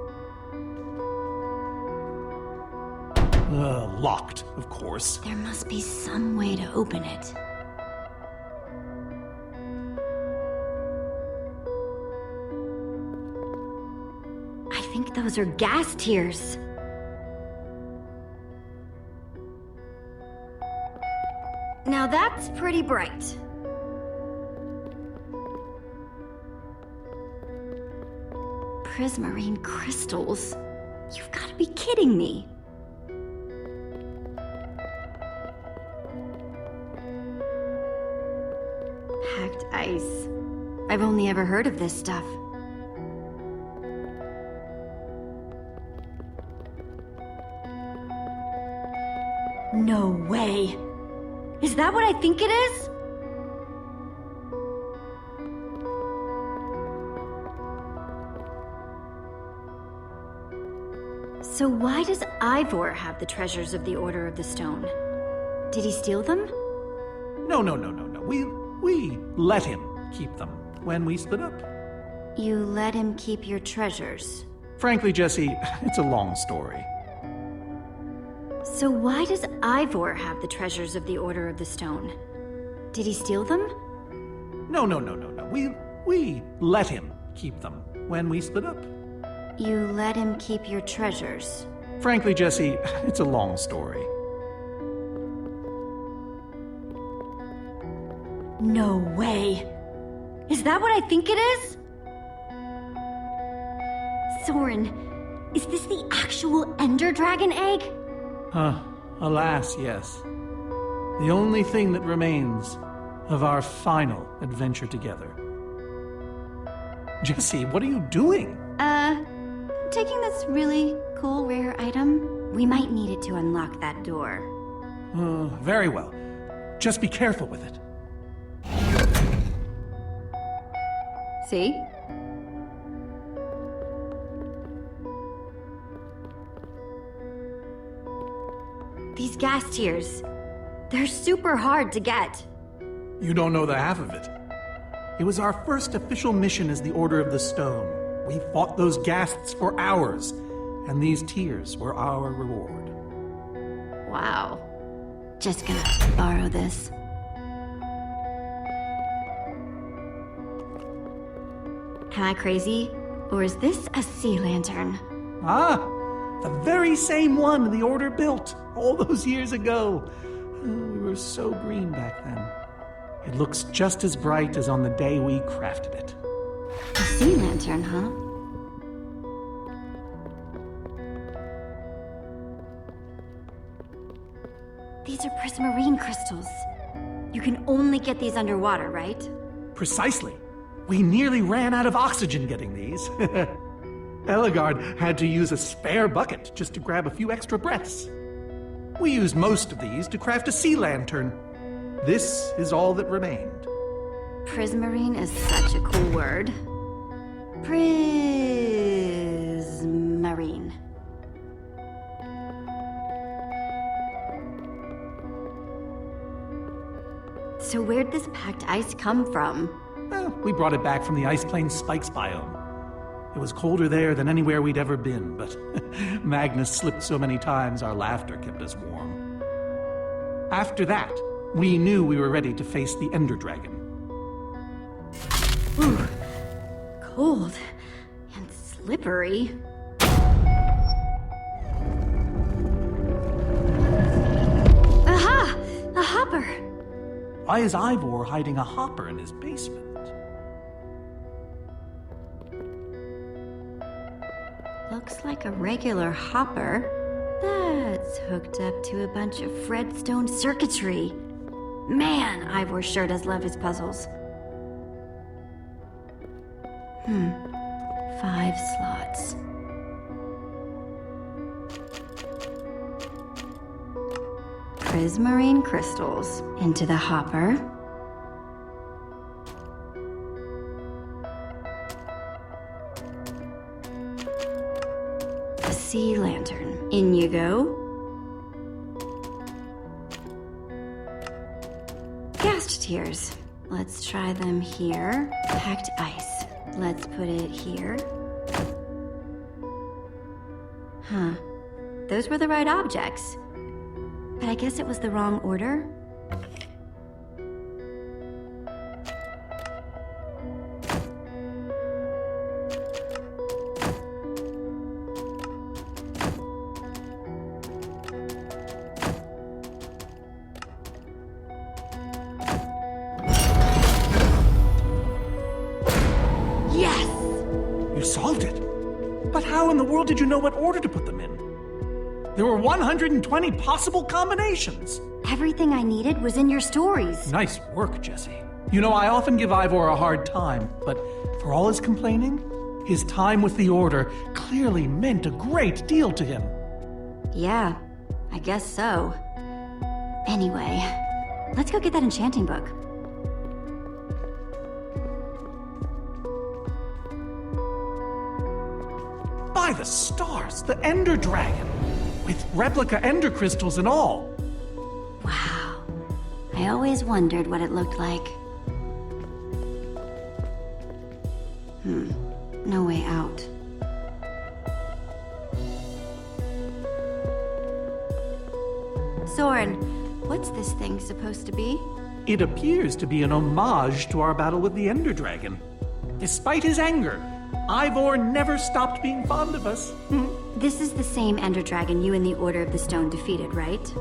Locked, of course. There must be some way to open it. I think those are gas tears. Now that's pretty bright. Prismarine crystals? You've got to be kidding me. Packed ice. I've only ever heard of this stuff. No way. Is that what I think it is? So why does Ivor have the treasures of the Order of the Stone? Did he steal them? No. We let him keep them when we split up. You let him keep your treasures. Frankly, Jesse, it's a long story. So why does Ivor have the treasures of the Order of the Stone? Did he steal them? No. We let him keep them when we split up. You let him keep your treasures. Frankly, Jesse, it's a long story. No way. Is that what I think it is? Soren, is this the actual Ender Dragon egg? Alas, yes. The only thing that remains of our final adventure together. Jesse, what are you doing? Taking this really cool rare item. We might need it to unlock that door. Very well. Just be careful with it. See? These gas tiers. They're super hard to get. You don't know the half of it. It was our first official mission as the Order of the Stone. We fought those ghasts for hours, and these tears were our reward. Wow. Just gonna borrow this. Am I crazy? Or is this a sea lantern? Ah, the very same one the Order built all those years ago. Oh, we were so green back then. It looks just as bright as on the day we crafted it. A sea lantern, huh? These are prismarine crystals. You can only get these underwater, right? Precisely. We nearly ran out of oxygen getting these. Eligard had to use a spare bucket just to grab a few extra breaths. We used most of these to craft a sea lantern. This is all that remained. Prismarine is such a cool word. Prismarine. So where'd this packed ice come from? Well, we brought it back from the Ice Plains Spikes biome. It was colder there than anywhere we'd ever been, but Magnus slipped so many times our laughter kept us warm. After that, we knew we were ready to face the Ender Dragon. Ooh, cold and slippery. Aha! A hopper! Why is Ivor hiding a hopper in his basement? Looks like a regular hopper. That's hooked up to a bunch of Fredstone circuitry. Man, Ivor sure does love his puzzles. 5 slots. Prismarine crystals into the hopper. A sea lantern. In you go. Ghast tears. Let's try them here. Packed ice. Let's put it here. Huh. Those were the right objects. But I guess it was the wrong order. Yes! You solved it. But how in the world did you know what order to put them in? There were 120 possible combinations. Everything I needed was in your stories. Nice work, Jesse. You know, I often give Ivor a hard time, but for all his complaining, his time with the Order clearly meant a great deal to him. Yeah, I guess so. Anyway, let's go get that enchanting book. By the stars, the Ender Dragon! With replica Ender crystals and all. Wow. I always wondered what it looked like. No way out. Soren, what's this thing supposed to be? It appears to be an homage to our battle with the Ender Dragon. Despite his anger, Ivor never stopped being fond of us. This is the same Ender Dragon you and the Order of the Stone defeated, right?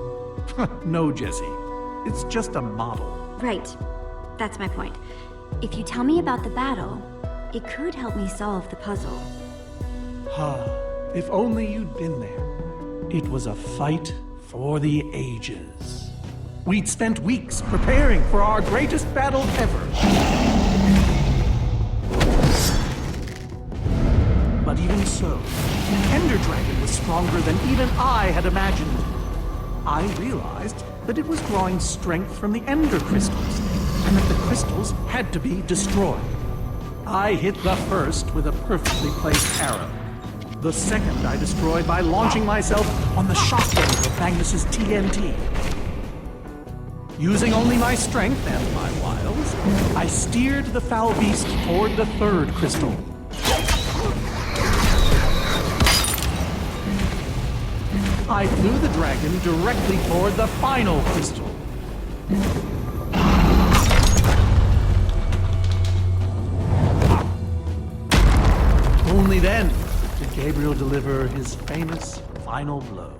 No, Jesse. It's just a model. Right. That's my point. If you tell me about the battle, it could help me solve the puzzle. If only you'd been there. It was a fight for the ages. We'd spent weeks preparing for our greatest battle ever. But even so, the Ender Dragon was stronger than even I had imagined. I realized that it was drawing strength from the Ender crystals, and that the crystals had to be destroyed. I hit the first with a perfectly placed arrow. The second I destroyed by launching myself on the shockwave of Magnus's TNT. Using only my strength and my wiles, I steered the foul beast toward the third crystal. I flew the dragon directly toward the final crystal. Only then did Gabriel deliver his famous final blow.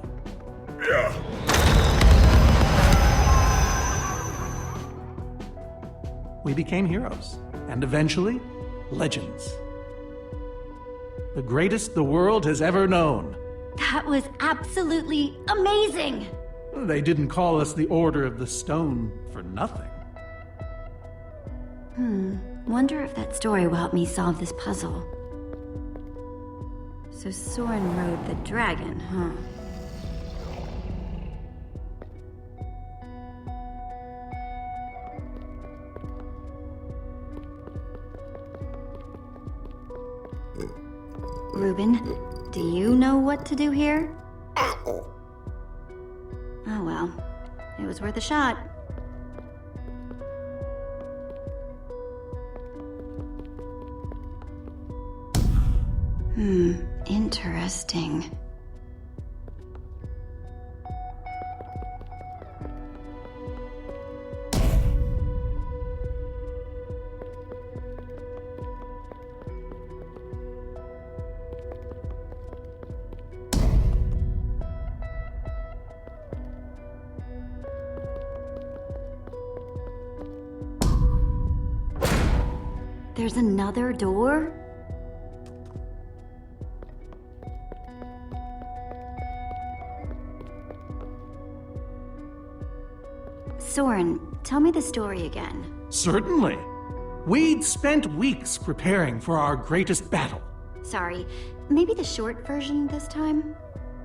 Yeah. We became heroes, and eventually, legends. The greatest the world has ever known. That was absolutely amazing! They didn't call us the Order of the Stone for nothing. Wonder if that story will help me solve this puzzle. So Soren rode the dragon, huh? Reuben, do you know what to do here? Oh well, it was worth a shot. Interesting. There's another door? Soren, tell me the story again. Certainly. We'd spent weeks preparing for our greatest battle. Sorry, maybe the short version this time?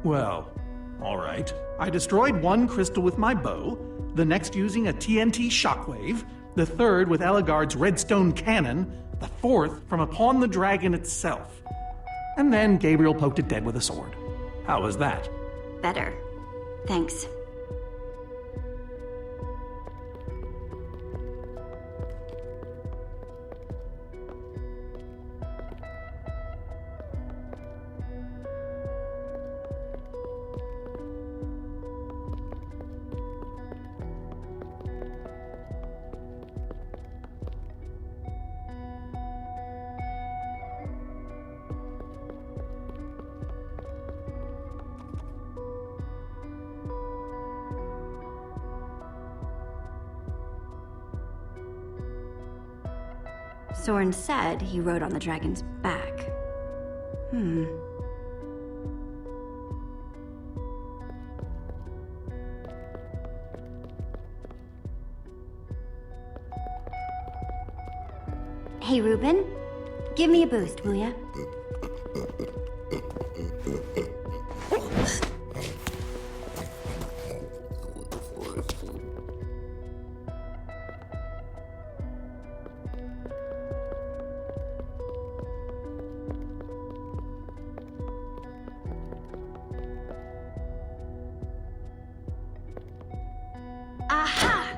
Well, all right. I destroyed one crystal with my bow, the next using a TNT shockwave, the third with Ellegaard's redstone cannon, the fourth from upon the dragon itself. And then Gabriel poked it dead with a sword. How was that? Better. Thanks. Soren said he rode on the dragon's back. Hey, Reuben. Give me a boost, will ya? Aha!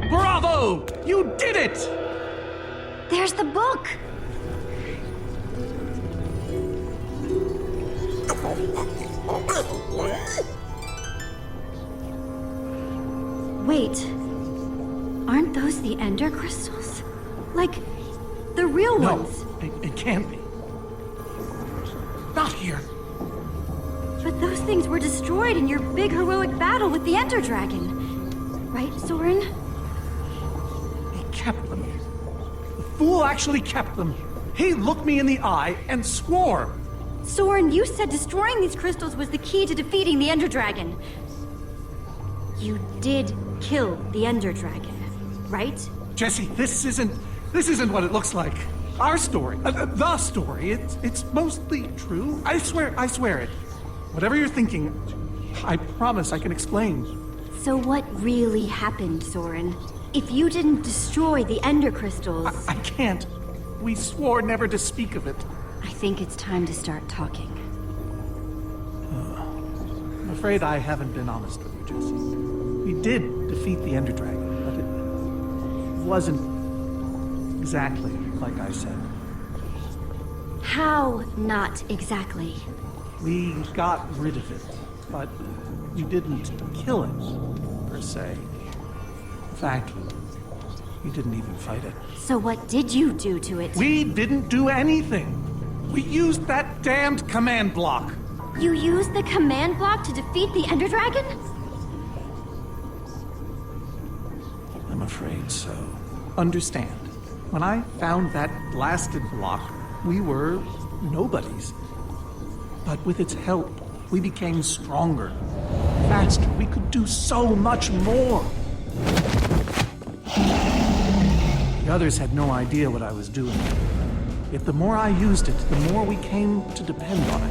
Bravo! You did it! There's the book! Wait. Aren't those the Ender crystals? Like, the real ones? It can't be. Not here. But those things were destroyed in your big heroic battle with the Ender Dragon. Right, Soren? He kept them. The fool actually kept them. He looked me in the eye and swore. Soren, you said destroying these crystals was the key to defeating the Ender Dragon. You did kill the Ender Dragon, right? Jesse, this isn't what it looks like. Our story, the story, it's mostly true. I swear it. Whatever you're thinking, I promise I can explain. So what really happened, Soren? If you didn't destroy the Ender crystals... I can't. We swore never to speak of it. I think it's time to start talking. I'm afraid I haven't been honest with you, Jesse. We did defeat the Ender Dragon, but it wasn't exactly like I said. How not exactly? We got rid of it, but we didn't kill it, per se. In fact, we didn't even fight it. So what did you do to it? We didn't do anything. We used that damned command block. You used the command block to defeat the Ender Dragon? I'm afraid so. Understand, when I found that blasted block, we were nobodies. But with its help, we became stronger, faster. We could do so much more. The others had no idea what I was doing. Yet the more I used it, the more we came to depend on it.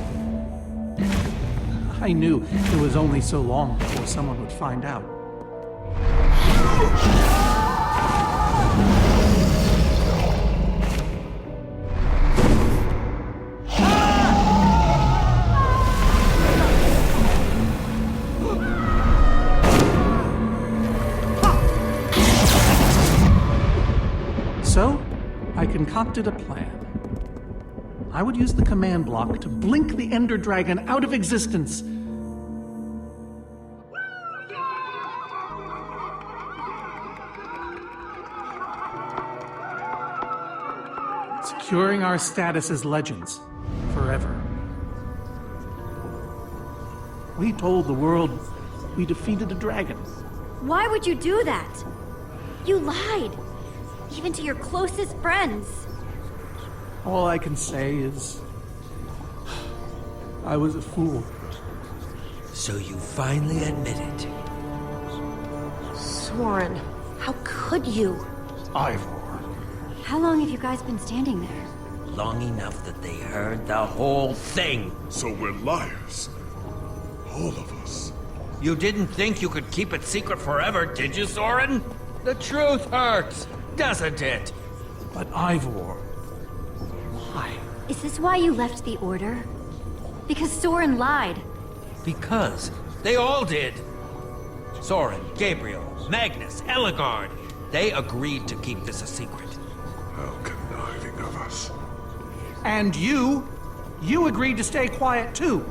I knew it was only so long before someone would find out. So, I concocted a plan. I would use the command block to blink the Ender Dragon out of existence. Securing our status as legends forever. We told the world we defeated a dragon. Why would you do that? You lied. Even to your closest friends. All I can say is, I was a fool. So you finally admit it. Soren, how could you? Ivor. How long have you guys been standing there? Long enough that they heard the whole thing. So we're liars. All of us. You didn't think you could keep it secret forever, did you, Soren? The truth hurts, doesn't it? But Ivor, why? Is this why you left the Order? Because Soren lied. Because they all did. Soren, Gabriel, Magnus, Ellegaard. They agreed to keep this a secret. How conniving of us. And you agreed to stay quiet too,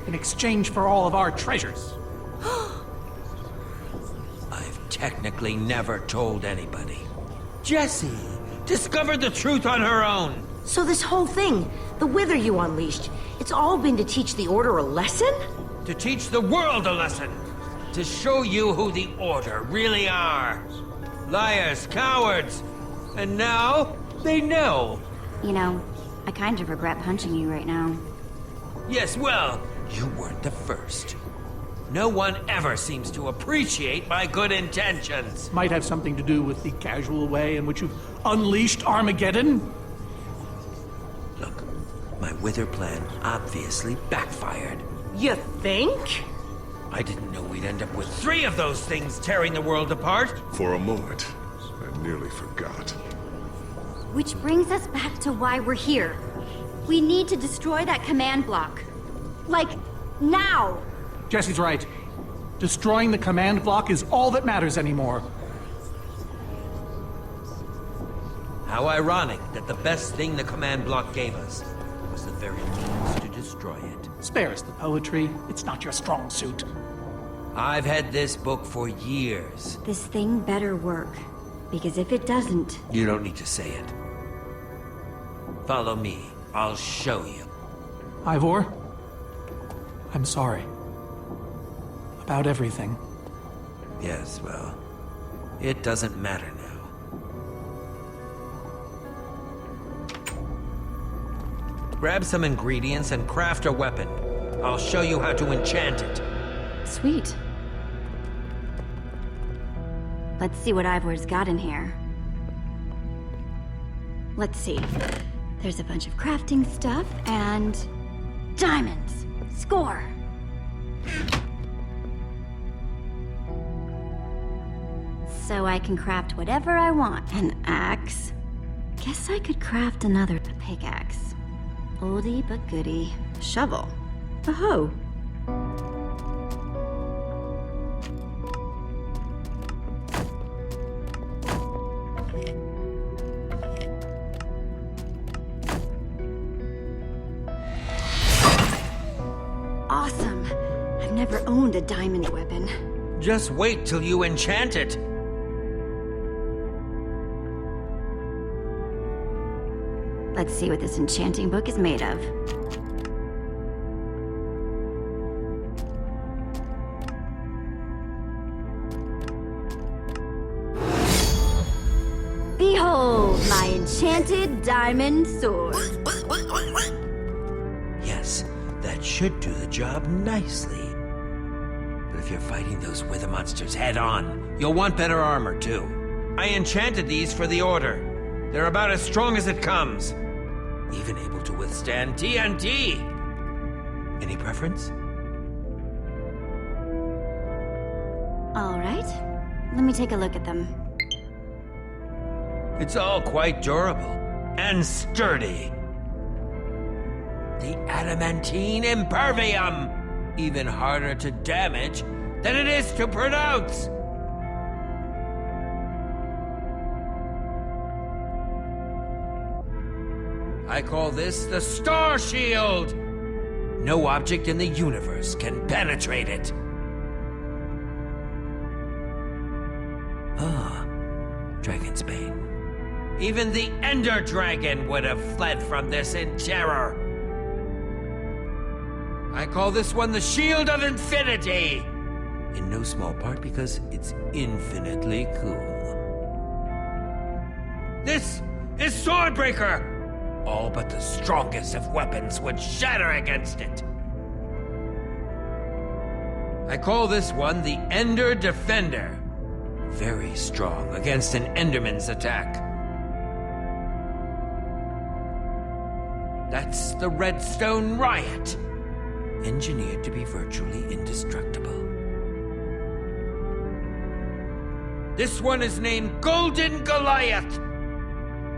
in exchange for all of our treasures. I've technically never told anybody. Jessie discovered the truth on her own. So this whole thing, the Wither you unleashed, it's all been to teach the Order a lesson? To teach the world a lesson. To show you who the Order really are. Liars, cowards. And now, they know. You know, I kind of regret punching you right now. Yes, well, you weren't the first. No one ever seems to appreciate my good intentions. Might have something to do with the casual way in which you've unleashed Armageddon. Look, my Wither plan obviously backfired. You think? I didn't know we'd end up with 3 of those things tearing the world apart. For a moment, I nearly forgot. Which brings us back to why we're here. We need to destroy that command block. Like, now! Jesse's right. Destroying the command block is all that matters anymore. How ironic that the best thing the command block gave us was the very means to destroy it. Spare us the poetry. It's not your strong suit. I've had this book for years. This thing better work. Because if it doesn't... You don't need to say it. Follow me. I'll show you. Ivor, I'm sorry. About everything. Yes, well, it doesn't matter now. Grab some ingredients and craft a weapon. I'll show you how to enchant it. Sweet. Let's see what Ivor's got in here. Let's see. There's a bunch of crafting stuff and... diamonds! Score! So I can craft whatever I want. An axe. Guess I could craft another pickaxe. Oldie but goodie. Shovel. A hoe. Awesome. I've never owned a diamond weapon. Just wait till you enchant it. Let's see what this enchanting book is made of. Behold, my enchanted diamond sword. Yes, that should do the job nicely. But if you're fighting those wither monsters head-on, you'll want better armor, too. I enchanted these for the Order. They're about as strong as it comes. Even able to withstand TNT! Any preference? All right. Let me take a look at them. It's all quite durable and sturdy. The adamantine impervium! Even harder to damage than it is to pronounce! I call this the Star Shield! No object in the universe can penetrate it. Ah, Dragon's Bane. Even the Ender Dragon would have fled from this in terror. I call this one the Shield of Infinity! In no small part because it's infinitely cool. This is Swordbreaker! All but the strongest of weapons would shatter against it. I call this one the Ender Defender. Very strong against an Enderman's attack. That's the Redstone Riot. Engineered to be virtually indestructible. This one is named Golden Goliath.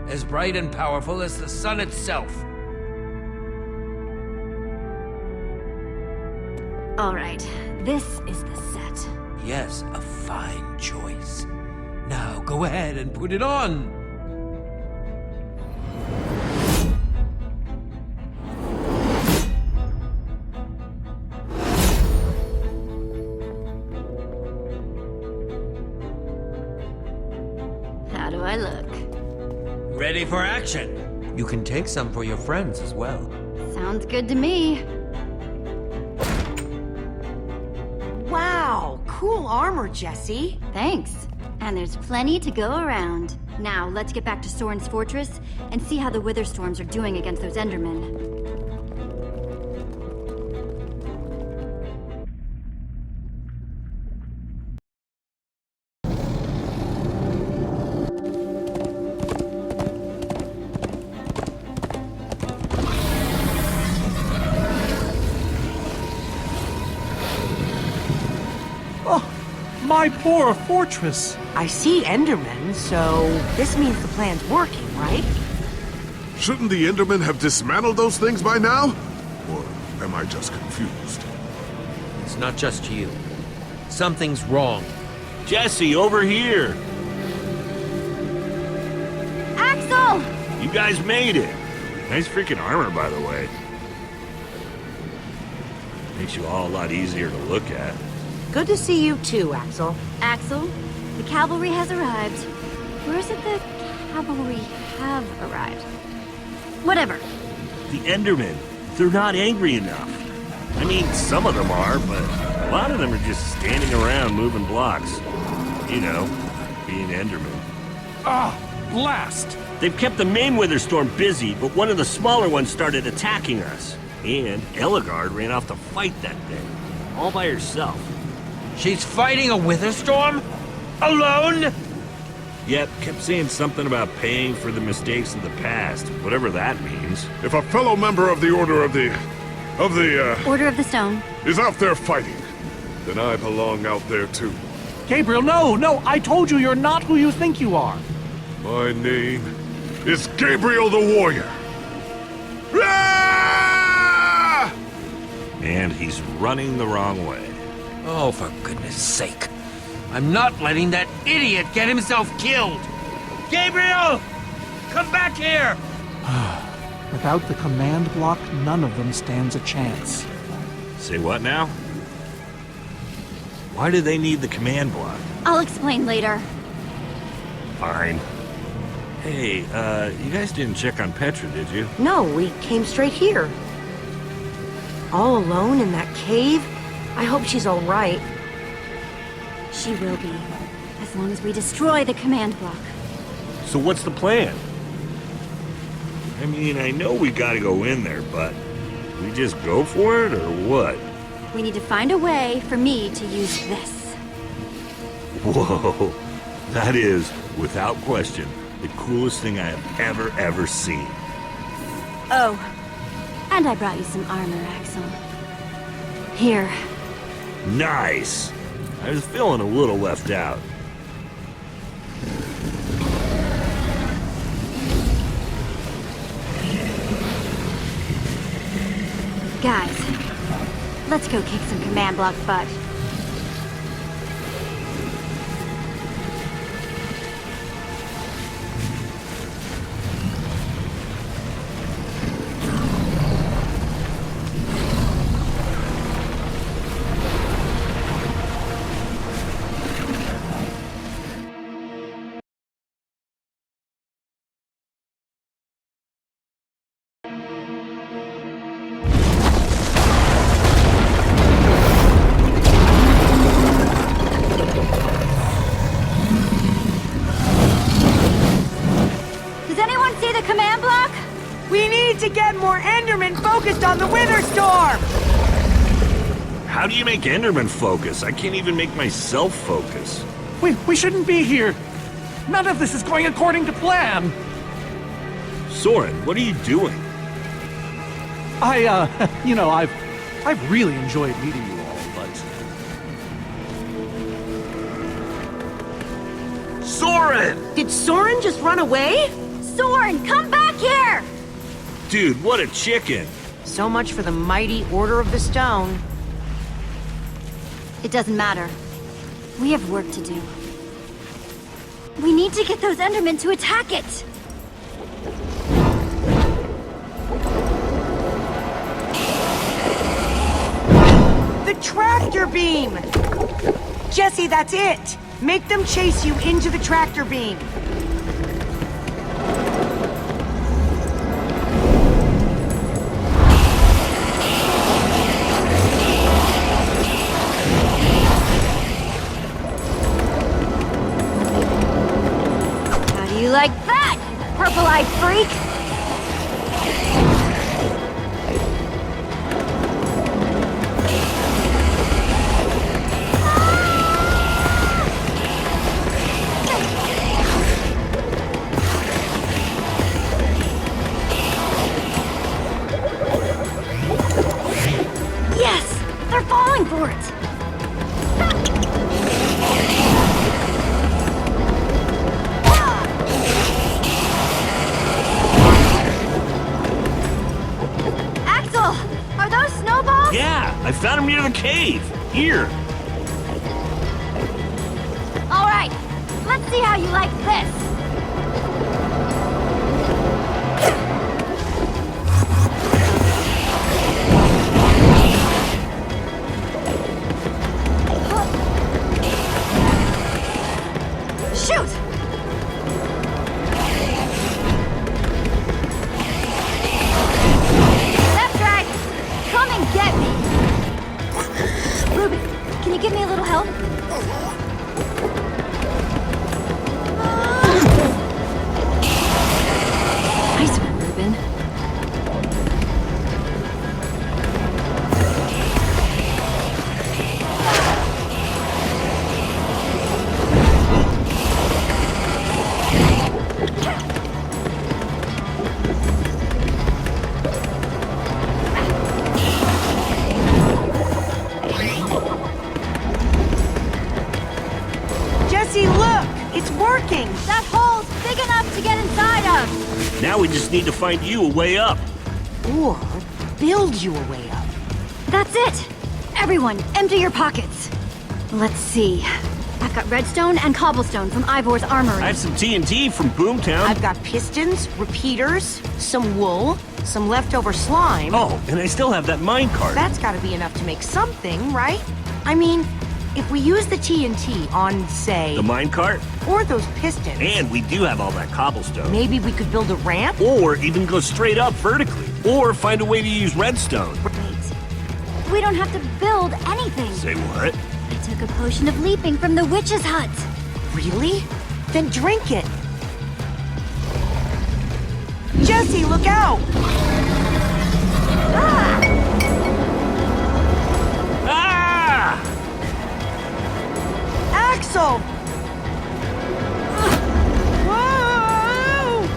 As bright and powerful as the sun itself. All right, this is the set. Yes, a fine choice. Now go ahead and put it on. How do I look? Ready for action. You can take some for your friends as well. Sounds good to me. Wow, cool armor, Jesse. Thanks. And there's plenty to go around. Now, let's get back to Soren's fortress and see how the Wither Storms are doing against those Endermen. My poor fortress! I see Endermen, so this means the plan's working, right? Shouldn't the Endermen have dismantled those things by now? Or am I just confused? It's not just you. Something's wrong. Jesse, over here! Axel! You guys made it! Nice freaking armor, by the way. Makes you all a lot easier to look at. Good to see you too, Axel. Axel, the cavalry has arrived. Or is it the cavalry have arrived? Whatever. The Endermen, they're not angry enough. I mean, some of them are, but a lot of them are just standing around moving blocks. You know, being Endermen. Ah, blast! They've kept the main Witherstorm busy, but one of the smaller ones started attacking us. And Ellegaard ran off to fight that thing, all by herself. She's fighting a Witherstorm? Alone? Yep, kept saying something about paying for the mistakes of the past, whatever that means. If a fellow member of the Order of the Order of the Stone. is out there fighting, then I belong out there too. Gabriel, no! I told you you're not who you think you are! My name is Gabriel the Warrior. Ah! he's running the wrong way. Oh, for goodness sake. I'm not letting that idiot get himself killed! Gabriel! Come back here! Without the command block, none of them stands a chance. Say what now? Why do they need the command block? I'll explain later. Fine. Hey, you guys didn't check on Petra, did you? No, we came straight here. All alone in that cave? I hope she's all right. She will be, as long as we destroy the command block. So what's the plan? I mean, I know we gotta go in there, but we just go for it, or what? We need to find a way for me to use this. Whoa, that is, without question, the coolest thing I have ever seen. Oh, and I brought you some armor, Axel. Here. Nice! I was feeling a little left out. Guys, let's go kick some command block butt. Focused on the Wither Storm! How do you make Enderman focus? I can't even make myself focus. We shouldn't be here. None of this is going according to plan. Soren, what are you doing? I've really enjoyed meeting you all, but... Soren! Did Soren just run away? Soren, come back here! Dude, what a chicken! So much for the mighty Order of the Stone. It doesn't matter. We have work to do. We need to get those Endermen to attack it! The tractor beam! Jesse, that's it! Make them chase you into the tractor beam. Like that, purple-eyed freak! Yes! They're falling for it! Yeah, I found him near the cave. Here. All right, let's see how you like this. Shoot! Get me! Ruben, can you give me a little help? Nice one, Ruben. That hole's big enough to get inside of! Now we just need to find you a way up. Or build you a way up. That's it! Everyone, empty your pockets. Let's see. I've got redstone and cobblestone from Ivor's armory. I have some TNT from Boomtown. I've got pistons, repeaters, some wool, some leftover slime. Oh, and I still have that minecart. That's gotta be enough to make something, right? I mean, if we use the TNT on, say... The minecart? Or those pistons... And we do have all that cobblestone. Maybe we could build a ramp? Or even go straight up vertically. Or find a way to use redstone. Wait. We don't have to build anything. Say what? I took a potion of leaping from the witch's hut. Really? Then drink it. Jesse, look out! Ah! Axel! Whoa!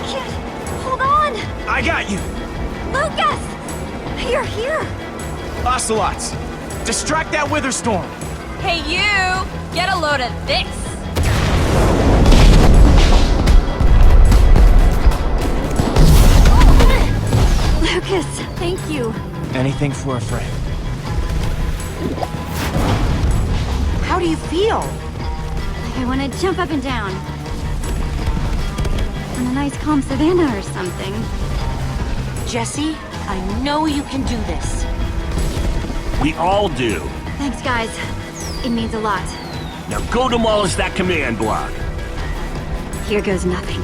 Kid, hold on! I got you! Lucas! You're here! Ocelots! Distract that wither storm! Hey you! Get a load of this! Lucas, thank you. Anything for a friend. How do you feel? Like I want to jump up and down. On a nice calm savannah or something. Jesse, I know you can do this. We all do. Thanks, guys. It means a lot. Now go demolish that command block. Here goes nothing.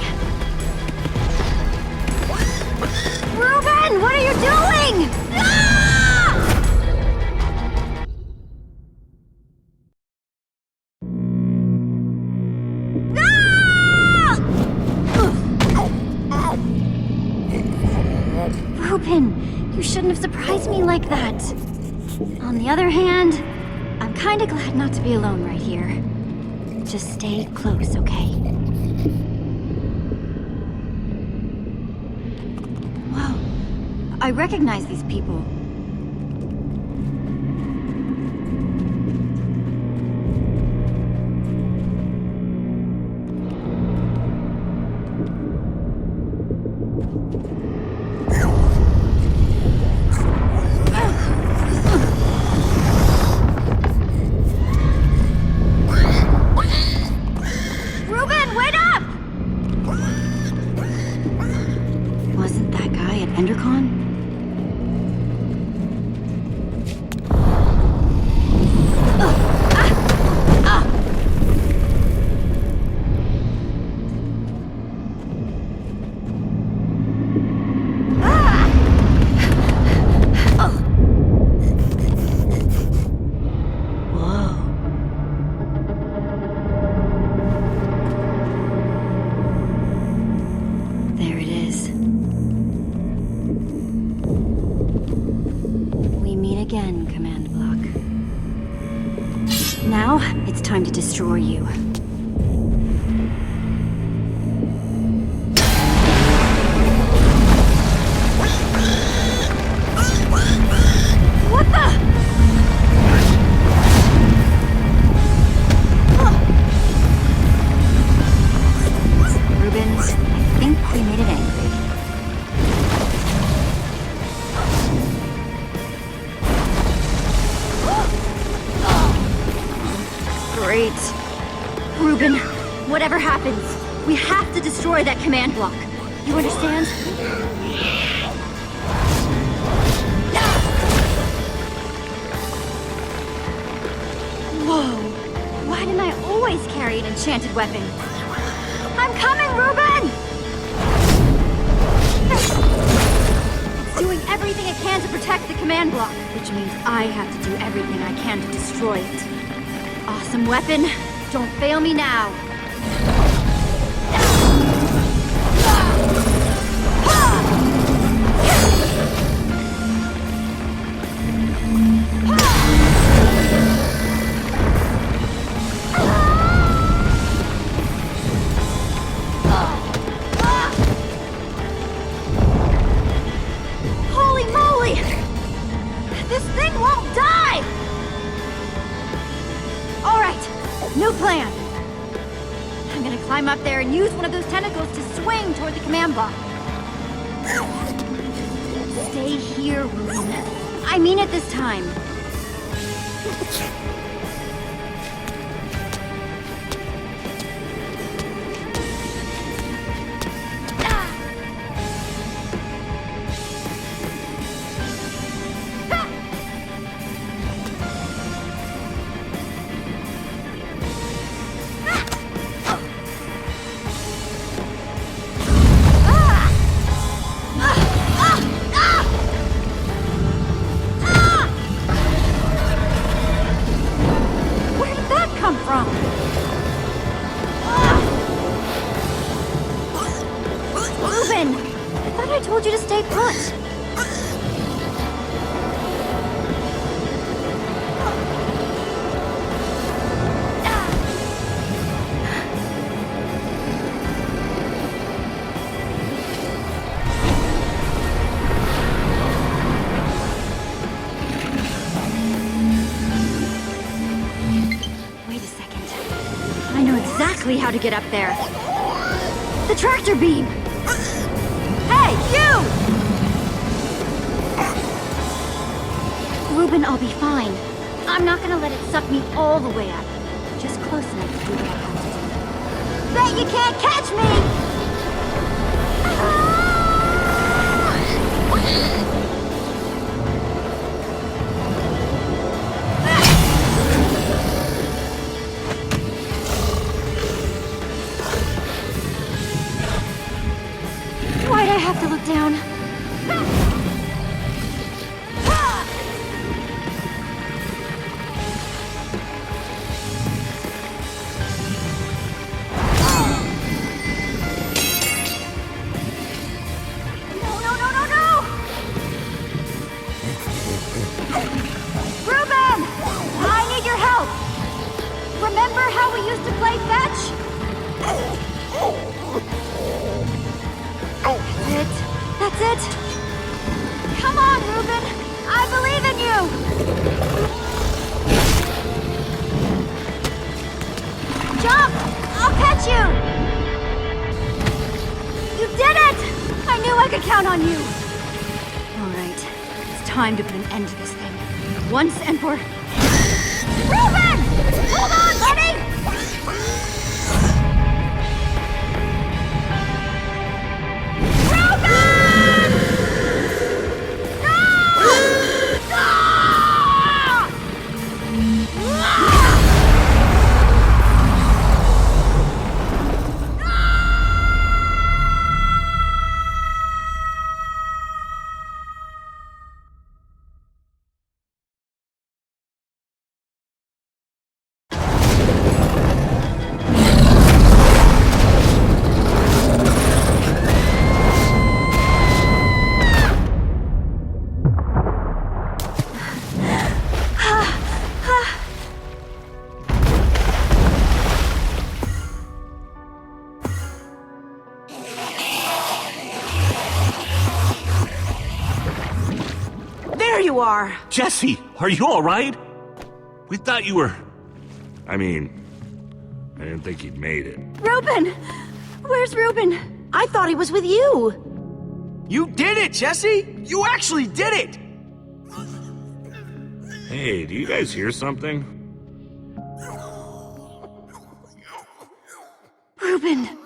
Reuben, what are you doing? Ah! Ah! Reuben, you shouldn't have surprised me like that. On the other hand, I'm kinda glad not to be alone right here. Just stay close, okay? Whoa. I recognize these people. Reuben, wait up! Wasn't that guy at Endercon? There it is. We meet again, Command Block. Now, it's time to destroy you. What the? Reuben, I think we made it angry. Great. Reuben, whatever happens, we have to destroy that command block. You understand? Whoa. Why didn't I always carry an enchanted weapon? I'm coming, Reuben! It's doing everything it can to protect the command block, which means I have to do everything I can to destroy it. Awesome weapon. Don't fail me now. Holy moly! This thing won't die! All right, new plan. I'm gonna climb up there and use one of those tentacles to swing toward the command block. Stay here, Reuben. I mean it this time. How to get up there. The tractor beam! Hey, you! Reuben, I'll be fine. I'm not gonna let it suck me all the way up. Just close enough to do what I have to do. Bet you can't catch me! Down. Reuben! I need your help! Remember how we used to play fetch? That's it! Come on, Reuben! I believe in you! Jump! I'll catch you! You did it! I knew I could count on you! Alright, it's time to put an end to this thing. Once and for... Reuben! Hold on, buddy! Are. Jesse, are you all right? We thought you were... I didn't think he'd made it. Reuben! Where's Reuben? I thought he was with you. You did it, Jesse! You actually did it! Hey, do you guys hear something? Reuben!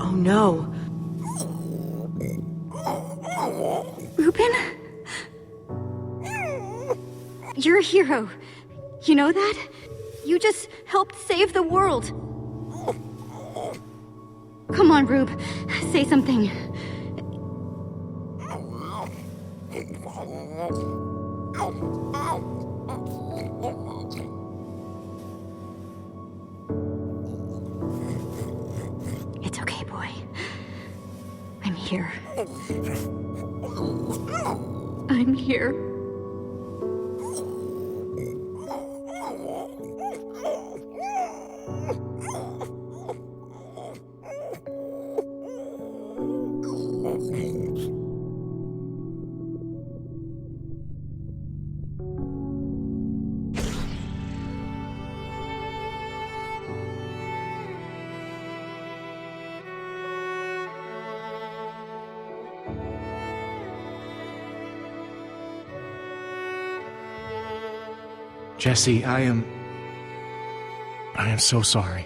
Oh no. Reuben? You're a hero. You know that? You just helped save the world. Come on, Rube. Say something. It's okay, boy. I'm here. I'm here. Jesse, I am so sorry.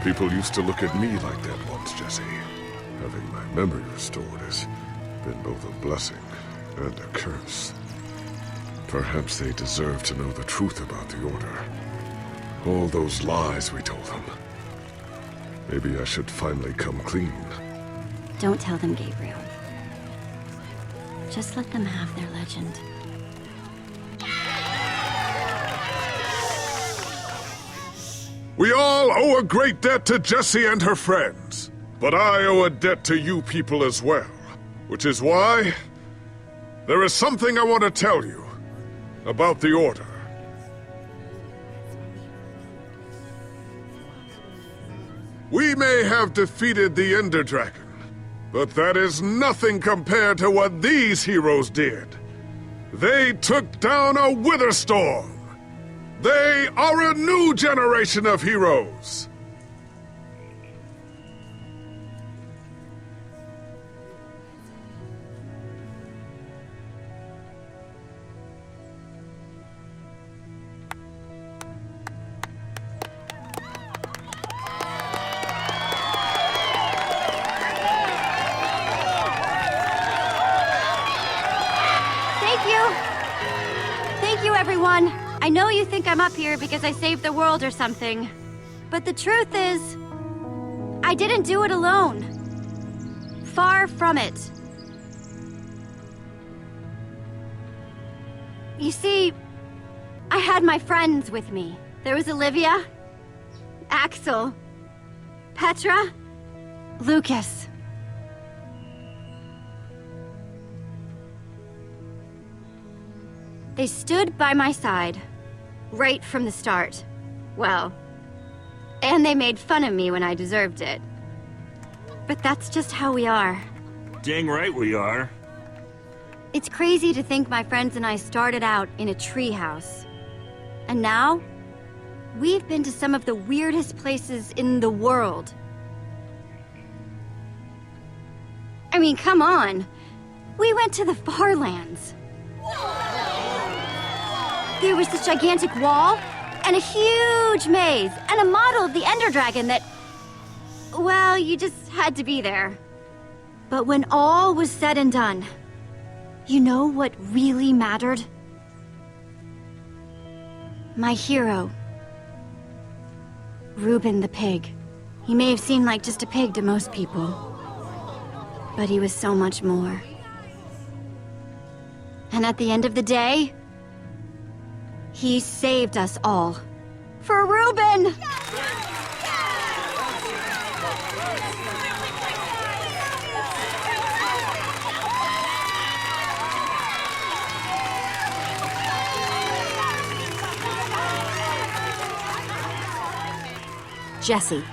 People used to look at me like that once, Jesse. Having my memory restored has been both a blessing and a curse. Perhaps they deserve to know the truth about the Order. All those lies we told them. Maybe I should finally come clean. Don't tell them, Gabriel. Just let them have their legend. We all owe a great debt to Jessie and her friends. But I owe a debt to you people as well. Which is why there is something I want to tell you about the Order. We may have defeated the Ender Dragon, but that is nothing compared to what these heroes did. They took down a Wither Storm. They are a new generation of heroes. Thank you, everyone. I know you think I'm up here because I saved the world or something. But the truth is, I didn't do it alone. Far from it. You see, I had my friends with me. There was Olivia, Axel, Petra, Lucas. They stood by my side, right from the start. Well, and they made fun of me when I deserved it. But that's just how we are. Dang right we are. It's crazy to think my friends and I started out in a treehouse. And now, we've been to some of the weirdest places in the world. I mean, come on. We went to the Farlands. There was this gigantic wall, and a huge maze, and a model of the Ender Dragon that... well, you just had to be there. But when all was said and done, you know what really mattered? My hero. Reuben the pig. He may have seemed like just a pig to most people, but he was so much more. And at the end of the day, he saved us all. For Reuben! Jesse,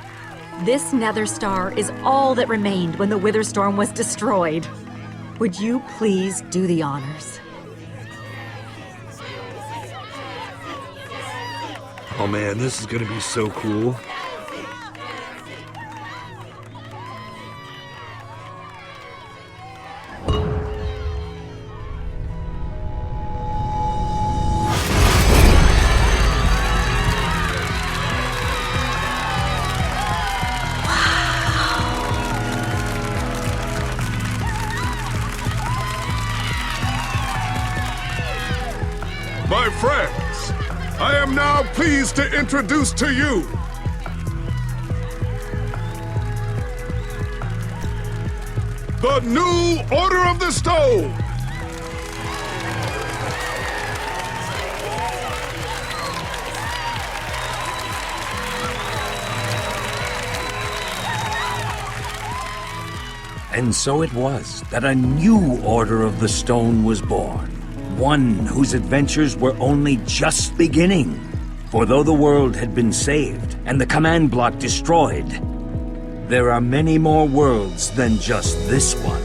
this Nether Star is all that remained when the Wither Storm was destroyed. Would you please do the honors? Oh man, this is gonna be so cool. My friends, I am now pleased to introduce to you the new Order of the Stone. And so it was that a new Order of the Stone was born. One whose adventures were only just beginning. For though the world had been saved and the command block destroyed, there are many more worlds than just this one.